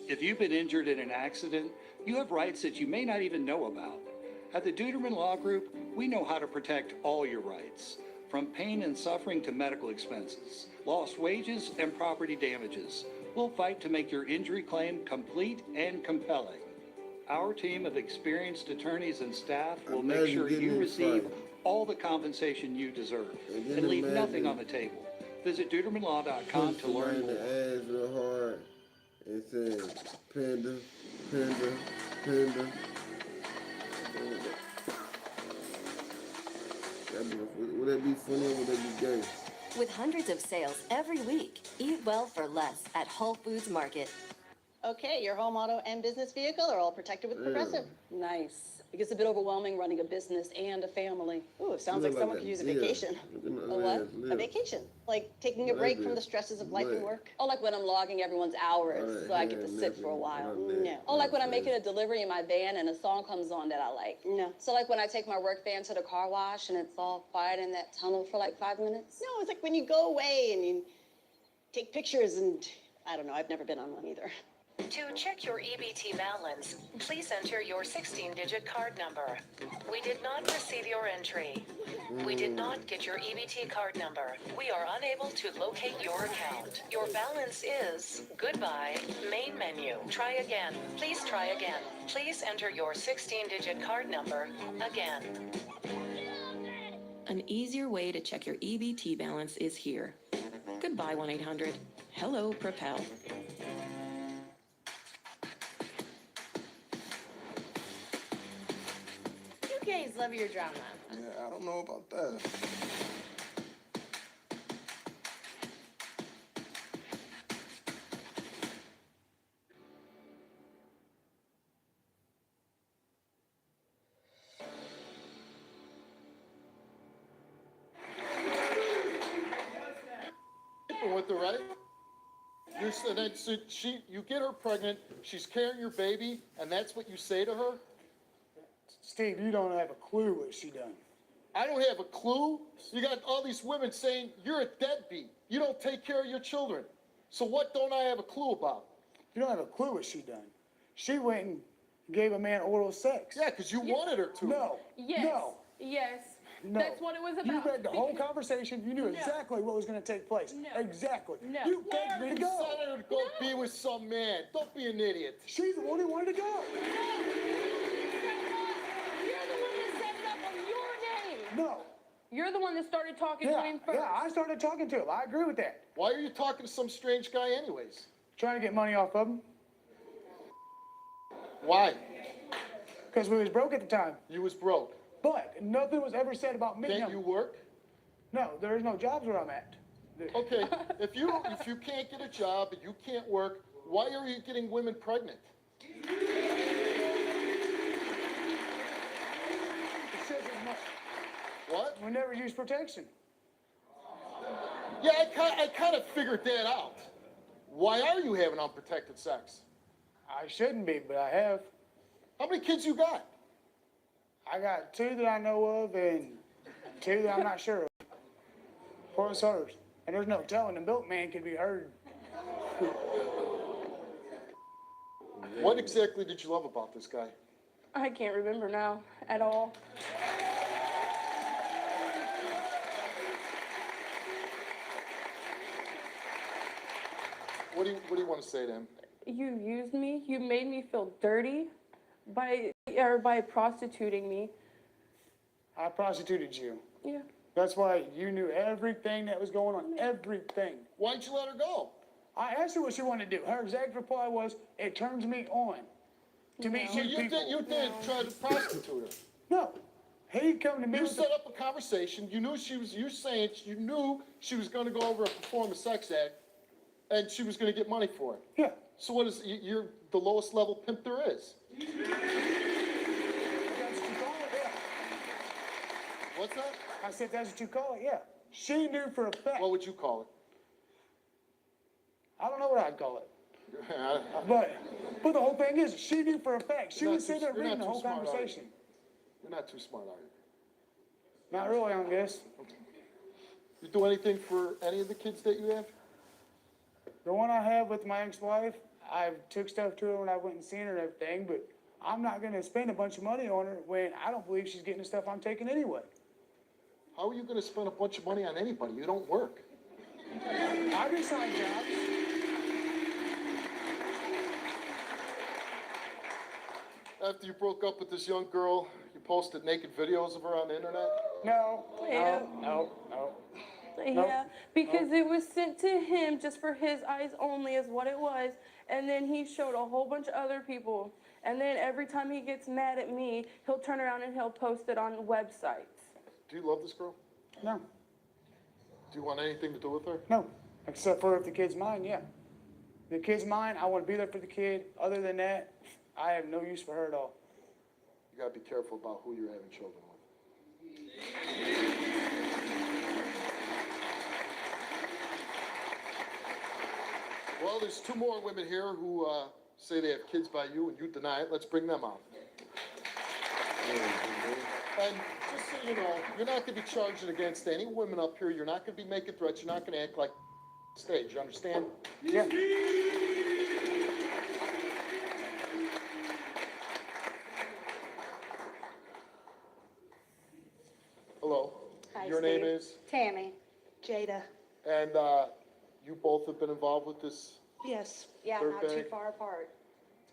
[SPEAKER 10] If you've been injured in an accident, you have rights that you may not even know about. At the Duderman Law Group, we know how to protect all your rights, from pain and suffering to medical expenses, lost wages, and property damages. We'll fight to make your injury claim complete and compelling. Our team of experienced attorneys and staff will make sure you receive all the compensation you deserve and leave nothing on the table. Visit DudermanLaw.com to learn more.
[SPEAKER 1] The ass real hard. It said, Panda, Panda, Panda. Would that be funny or would that be gay?
[SPEAKER 19] With hundreds of sales every week, eat well for less at Whole Foods Market.
[SPEAKER 20] Okay, your home, auto, and business vehicle are all protected with Progressive.
[SPEAKER 21] Nice. It gets a bit overwhelming running a business and a family.
[SPEAKER 20] Ooh, sounds like someone could use a vacation.
[SPEAKER 21] A what?
[SPEAKER 20] A vacation, like taking a break from the stresses of life and work.
[SPEAKER 21] Oh, like when I'm logging everyone's hours so I get to sit for a while.
[SPEAKER 20] No.
[SPEAKER 21] Oh, like when I'm making a delivery in my van and a song comes on that I like.
[SPEAKER 20] No.
[SPEAKER 21] So like when I take my work van to the car wash and it's all quiet in that tunnel for like 5 minutes?
[SPEAKER 20] No, it's like when you go away and you take pictures and, I don't know, I've never been on one either.
[SPEAKER 13] To check your EBT balance, please enter your 16-digit card number. We did not receive your entry. We did not get your EBT card number. We are unable to locate your account. Your balance is goodbye, main menu. Try again. Please try again. Please enter your 16-digit card number again.
[SPEAKER 22] An easier way to check your EBT balance is here. Goodbye, 1-800. Hello, Propel.
[SPEAKER 18] You guys love your drama.
[SPEAKER 1] Yeah, I don't know about that.
[SPEAKER 2] With her, right? You get her pregnant, she's carrying your baby, and that's what you say to her?
[SPEAKER 8] Steve, you don't have a clue what she done.
[SPEAKER 2] I don't have a clue. You got all these women saying you're a deadbeat. You don't take care of your children. So what don't I have a clue about?
[SPEAKER 8] You don't have a clue what she done. She went and gave a man oral sex.
[SPEAKER 2] Yeah, because you wanted her to.
[SPEAKER 8] No.
[SPEAKER 16] Yes.
[SPEAKER 8] No.
[SPEAKER 16] Yes.
[SPEAKER 8] No.
[SPEAKER 16] That's what it was about.
[SPEAKER 8] You read the whole conversation. You knew
[SPEAKER 16] No.
[SPEAKER 8] exactly what was going to take place.
[SPEAKER 16] No.
[SPEAKER 8] Exactly.
[SPEAKER 16] No.
[SPEAKER 8] You begged me to
[SPEAKER 2] You
[SPEAKER 8] go.
[SPEAKER 2] sent her to go be with some man. Don't be an idiot.
[SPEAKER 8] She's the one who wanted to go.
[SPEAKER 16] You're the one that set it up on your name.
[SPEAKER 8] No.
[SPEAKER 16] You're the one that started talking to him first.
[SPEAKER 8] Yeah, I started talking to him. I agree with that.
[SPEAKER 2] Why are you talking to some strange guy anyways?
[SPEAKER 8] Trying to get money off of him.
[SPEAKER 2] Why?
[SPEAKER 8] Because we was broke at the time.
[SPEAKER 2] You was broke.
[SPEAKER 8] But nothing was ever said about me.
[SPEAKER 2] Can't you work?
[SPEAKER 8] No, there is no jobs where I'm at.
[SPEAKER 2] Okay, if you can't get a job and you can't work, why are you getting women pregnant?
[SPEAKER 5] It says as much.
[SPEAKER 2] What?
[SPEAKER 5] We never use protection.
[SPEAKER 2] Yeah, I kind of figured that out. Why are you having unprotected sex?
[SPEAKER 5] I shouldn't be, but I have.
[SPEAKER 2] How many kids you got?
[SPEAKER 5] I got 2 that I know of and 2 that I'm not sure of. Poor as hers. And there's no telling the milkman could be heard.
[SPEAKER 2] What exactly did you love about this guy?
[SPEAKER 16] I can't remember now at all.
[SPEAKER 2] What do you want to say to him?
[SPEAKER 16] You used me. You made me feel dirty by prostituting me.
[SPEAKER 5] I prostituted you.
[SPEAKER 16] Yeah.
[SPEAKER 5] That's why you knew everything that was going on. Everything.
[SPEAKER 2] Why'd you let her go?
[SPEAKER 5] I asked her what she wanted to do. Her exact reply was, it turns me on to meet
[SPEAKER 2] So
[SPEAKER 5] new people.
[SPEAKER 2] you did try to prostitute her.
[SPEAKER 5] No. He'd come to me
[SPEAKER 2] You
[SPEAKER 5] with
[SPEAKER 2] set up a conversation. You knew she was going to go over and perform a sex act, and she was going to get money for it.
[SPEAKER 5] Yeah.
[SPEAKER 2] So what is you're the lowest level pimp there is?
[SPEAKER 5] That's what you call it, yeah.
[SPEAKER 2] What's that?
[SPEAKER 5] I said, that's what you call it, yeah. She knew for a fact.
[SPEAKER 2] What would you call it?
[SPEAKER 5] I don't know what I'd call it. But the whole thing is, she knew for a fact. She would sit there reading the whole conversation.
[SPEAKER 2] You're not too smart, are you?
[SPEAKER 5] Not really, I guess.
[SPEAKER 2] You do anything for any of the kids that you have?
[SPEAKER 5] The one I have with my ex-wife, I took stuff to her when I went and seen her and everything, but I'm not going to spend a bunch of money on her when I don't believe she's getting the stuff I'm taking anyway.
[SPEAKER 2] How are you going to spend a bunch of money on anybody? You don't work.
[SPEAKER 5] I do side jobs.
[SPEAKER 2] After you broke up with this young girl, you posted naked videos of her on the internet?
[SPEAKER 5] No.
[SPEAKER 16] Yeah.
[SPEAKER 5] No.
[SPEAKER 16] Yeah, because it was sent to him just for his eyes only is what it was. And then he showed a whole bunch of other people. And then every time he gets mad at me, he'll turn around and he'll post it on websites.
[SPEAKER 2] Do you love this girl?
[SPEAKER 5] No.
[SPEAKER 2] Do you want anything to do with her?
[SPEAKER 5] No. Except for if the kid's mine, yeah. If the kid's mine, I want to be there for the kid. Other than that, I have no use for her at all.
[SPEAKER 2] You got to be careful about who you're having children with. Well, there's 2 more women here who say they have kids by you and you deny it. Let's bring them out. And just so you know, you're not going to be charging against any women up here. You're not going to be making threats. You're not going to act like stage. You understand?
[SPEAKER 5] Yeah.
[SPEAKER 2] Hello.
[SPEAKER 21] Hi,
[SPEAKER 2] Your
[SPEAKER 21] Steve.
[SPEAKER 2] name is?
[SPEAKER 21] Tammy.
[SPEAKER 12] Jada.
[SPEAKER 2] And you both have been involved with this?
[SPEAKER 12] Yes.
[SPEAKER 21] Yeah,
[SPEAKER 2] Third
[SPEAKER 21] not too
[SPEAKER 2] bag?
[SPEAKER 21] far apart.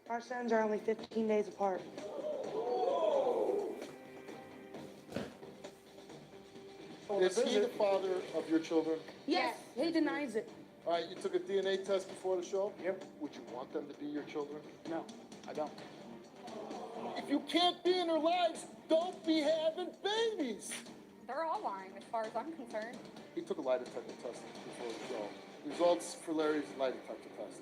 [SPEAKER 12] Our sons are only 15 days apart.
[SPEAKER 2] Is he the father of your children?
[SPEAKER 16] Yes, he denies it.
[SPEAKER 2] All right, you took a DNA test before the show?
[SPEAKER 5] Yep.
[SPEAKER 2] Would you want them to be your children?
[SPEAKER 5] No, I don't.
[SPEAKER 2] If you can't be in their lives, don't be having babies.
[SPEAKER 18] They're all lying as far as I'm concerned.
[SPEAKER 2] He took a lie detector test before the show. Results for Larry's lie detector test.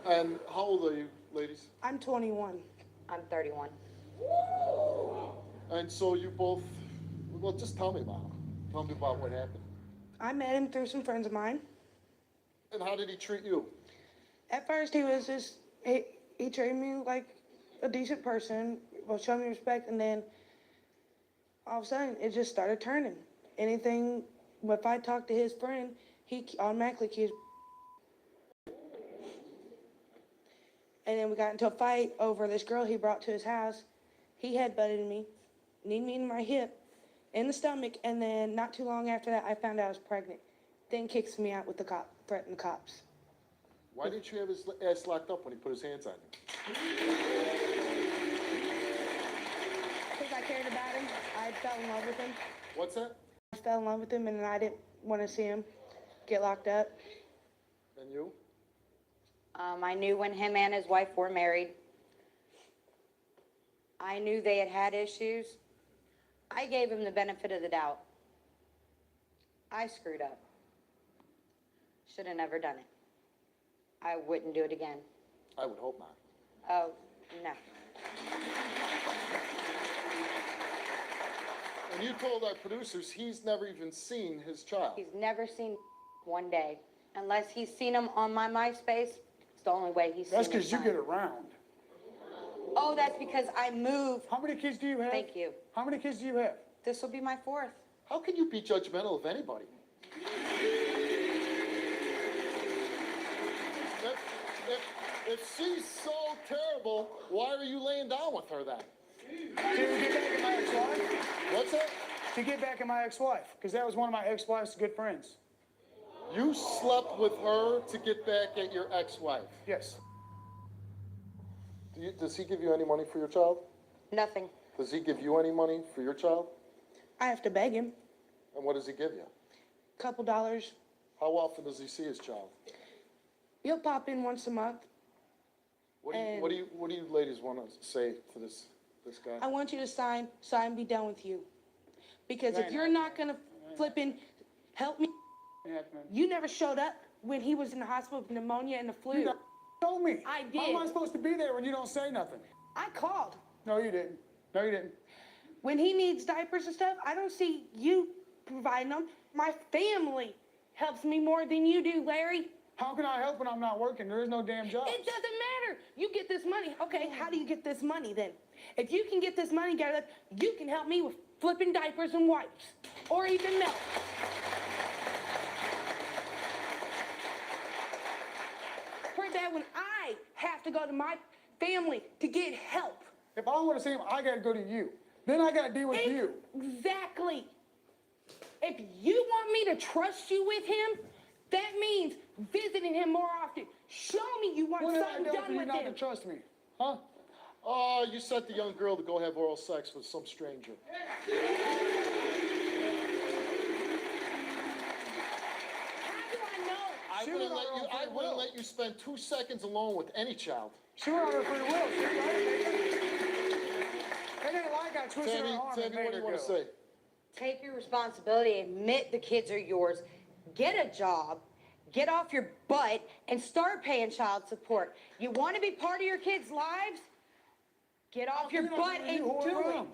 [SPEAKER 2] And how old are you, ladies?
[SPEAKER 12] I'm 21.
[SPEAKER 21] I'm 31.
[SPEAKER 2] And so you both, well, just tell me about him. Tell me about what happened.
[SPEAKER 12] I met him through some friends of mine.
[SPEAKER 2] And how did he treat you?
[SPEAKER 12] At first, he was just, he treated me like a decent person, well, showed me respect, and then all of a sudden, it just started turning. Anything, if I talked to his friend, he automatically accused. And then we got into a fight over this girl he brought to his house. He headbutted me, kneed me in my hip, in the stomach, and then not too long after that, I found out I was pregnant. Then kicks me out with the cop, threatened the cops.
[SPEAKER 2] Why didn't you have his ass locked up when he put his hands on you?
[SPEAKER 12] Because I cared about him, I fell in love with him.
[SPEAKER 2] What's that?
[SPEAKER 12] I fell in love with him, and I didn't want to see him get locked up.
[SPEAKER 2] And you?
[SPEAKER 17] I knew when him and his wife were married. I knew they had had issues. I gave him the benefit of the doubt. I screwed up. Should have never done it. I wouldn't do it again.
[SPEAKER 2] I would hope not.
[SPEAKER 17] Oh, no.
[SPEAKER 2] And you told our producers he's never even seen his child.
[SPEAKER 17] He's never seen one day. Unless he's seen him on my MySpace, it's the only way he's
[SPEAKER 5] That's
[SPEAKER 17] seen his
[SPEAKER 5] because you
[SPEAKER 17] son.
[SPEAKER 5] get around.
[SPEAKER 17] Oh, that's because I moved.
[SPEAKER 5] How many kids do you have?
[SPEAKER 17] Thank you.
[SPEAKER 5] How many kids do you have?
[SPEAKER 17] This will be my fourth.
[SPEAKER 2] How can you be judgmental of anybody? If she's so terrible, why are you laying down with her then?
[SPEAKER 5] To get back at my ex-wife?
[SPEAKER 2] What's that?
[SPEAKER 5] To get back at my ex-wife, because that was one of my ex-wife's good friends.
[SPEAKER 2] You slept with her to get back at your ex-wife?
[SPEAKER 5] Yes.
[SPEAKER 2] Does he give you any money for your child?
[SPEAKER 17] Nothing.
[SPEAKER 2] Does he give you any money for your child?
[SPEAKER 12] I have to beg him.
[SPEAKER 2] And what does he give you?
[SPEAKER 12] Couple dollars.
[SPEAKER 2] How often does he see his child?
[SPEAKER 12] He'll pop in once a month.
[SPEAKER 2] What do you ladies want to say to this guy?
[SPEAKER 12] I want you to sign so I can be done with you. Because if you're not gonna flipping help me, you never showed up when he was in the hospital with pneumonia and the flu.
[SPEAKER 5] You told me.
[SPEAKER 12] I did.
[SPEAKER 5] How am I supposed to be there when you don't say nothing?
[SPEAKER 12] I called.
[SPEAKER 5] No, you didn't. No, you didn't.
[SPEAKER 12] When he needs diapers and stuff, I don't see you providing them. My family helps me more than you do, Larry.
[SPEAKER 5] How can I help when I'm not working? There is no damn job.
[SPEAKER 12] It doesn't matter. You get this money. Okay, how do you get this money then? If you can get this money gathered up, you can help me with flipping diapers and wipes. Or even milk. For that, when I have to go to my family to get help.
[SPEAKER 5] If I want to see him, I got to go to you. Then I got to deal with you.
[SPEAKER 12] Exactly. If you want me to trust you with him, that means visiting him more often. Show me you want
[SPEAKER 5] What did I
[SPEAKER 12] something
[SPEAKER 5] do
[SPEAKER 12] done
[SPEAKER 5] for you
[SPEAKER 12] with
[SPEAKER 5] not
[SPEAKER 12] him.
[SPEAKER 5] to trust me? Huh?
[SPEAKER 2] Oh, you sent the young girl to go have oral sex with some stranger. I wouldn't let you spend 2 seconds alone with any child.
[SPEAKER 5] She went on her free will. They didn't like I twisted her arm and
[SPEAKER 2] Tammy,
[SPEAKER 5] made
[SPEAKER 2] what do
[SPEAKER 5] her
[SPEAKER 2] you want to
[SPEAKER 5] go.
[SPEAKER 2] say?
[SPEAKER 17] Take your responsibility, admit the kids are yours, get a job, get off your butt, and start paying child support. You want to be part of your kids' lives? Get off your butt and do it.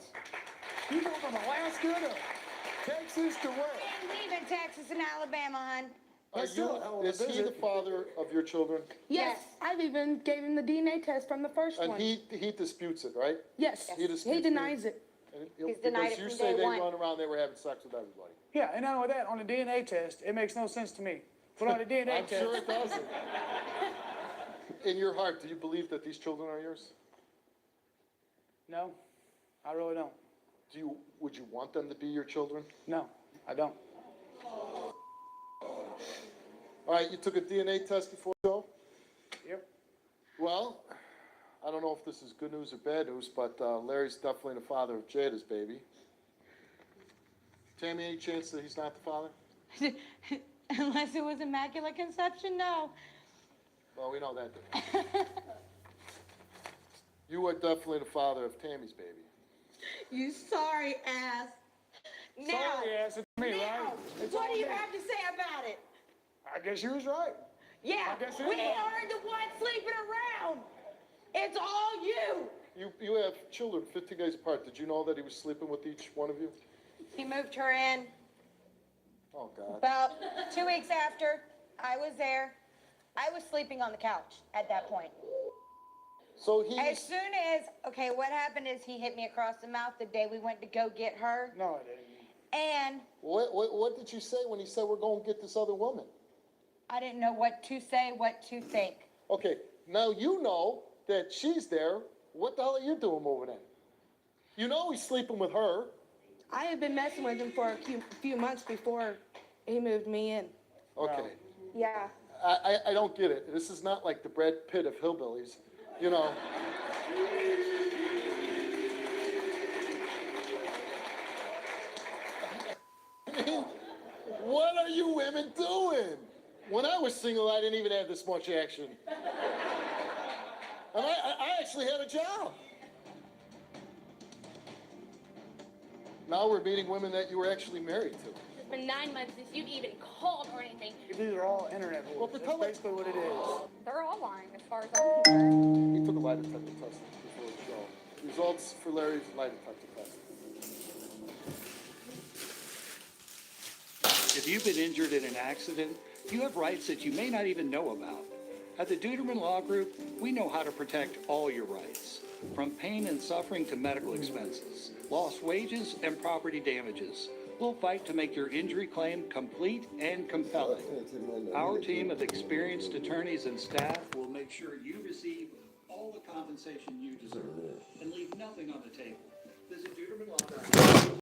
[SPEAKER 5] You go from Alaska to Texas to where?
[SPEAKER 17] And leaving Texas and Alabama, hon.
[SPEAKER 2] Is he the father of your children?
[SPEAKER 12] Yes, I've even gave him the DNA test from the first
[SPEAKER 2] And
[SPEAKER 12] one.
[SPEAKER 2] he disputes it, right?
[SPEAKER 12] Yes,
[SPEAKER 2] He disputes
[SPEAKER 12] he denies it.
[SPEAKER 17] He's denied
[SPEAKER 2] because
[SPEAKER 17] it
[SPEAKER 2] you
[SPEAKER 17] from
[SPEAKER 2] say
[SPEAKER 17] day
[SPEAKER 2] they
[SPEAKER 17] one.
[SPEAKER 2] run around, they were having sex with everybody.
[SPEAKER 5] Yeah, and not only that, on the DNA test, it makes no sense to me. But on the DNA
[SPEAKER 2] I'm
[SPEAKER 5] test...
[SPEAKER 2] sure it doesn't. In your heart, do you believe that these children are yours?
[SPEAKER 5] No, I really don't.
[SPEAKER 2] Would you want them to be your children?
[SPEAKER 5] No, I don't.
[SPEAKER 2] All right, you took a DNA test before the show?
[SPEAKER 5] Yep.
[SPEAKER 2] Well, I don't know if this is good news or bad news, but Larry's definitely the father of Jada's baby. Tammy, any chance that he's not the father?
[SPEAKER 17] Unless it was immaculate conception, no.
[SPEAKER 2] Well, we know that. You are definitely the father of Tammy's baby.
[SPEAKER 17] You sorry ass. Now,
[SPEAKER 5] Sorry ass, it's me, right? It's
[SPEAKER 17] what
[SPEAKER 5] all
[SPEAKER 17] do you
[SPEAKER 5] me.
[SPEAKER 17] have to say about it?
[SPEAKER 5] I guess you was right.
[SPEAKER 17] Yeah,
[SPEAKER 5] I guess it
[SPEAKER 17] we
[SPEAKER 5] is.
[SPEAKER 17] are the ones sleeping around. It's all you.
[SPEAKER 2] You have children 15 days apart. Did you know that he was sleeping with each one of you?
[SPEAKER 17] He moved her in
[SPEAKER 2] Oh, God.
[SPEAKER 17] about 2 weeks after I was there. I was sleeping on the couch at that point.
[SPEAKER 2] So he
[SPEAKER 17] As soon as, okay, what happened is he hit me across the mouth the day we went to go get her.
[SPEAKER 5] No, I didn't.
[SPEAKER 17] And
[SPEAKER 2] What did you say when he said we're going to get this other woman?
[SPEAKER 17] I didn't know what to say, what to think.
[SPEAKER 2] Okay, now you know that she's there. What the hell are you doing moving in? You know he's sleeping with her.
[SPEAKER 12] I had been messing with him for a few months before he moved me in.
[SPEAKER 2] Okay.
[SPEAKER 12] Yeah.
[SPEAKER 2] I don't get it. This is not like the Brad Pitt of hillbillies, you know. I mean, what are you women doing? When I was single, I didn't even have this much action. And I actually had a job. Now we're meeting women that you were actually married to.
[SPEAKER 18] It's been 9 months since you've even called or anything.
[SPEAKER 5] These are all internet whores. That's basically what it is.
[SPEAKER 18] They're all lying as far as I'm concerned.
[SPEAKER 2] He took a lie detector test before the show. Results for Larry's lie detector test.
[SPEAKER 10] If you've been injured in an accident, you have rights that you may not even know about. At the Duderman Law Group, we know how to protect all your rights, from pain and suffering to medical expenses, lost wages, and property damages. We'll fight to make your injury claim complete and compelling. Our team of experienced attorneys and staff will make sure you receive all the compensation you deserve and leave nothing on the table. Visit Duderman Law Group.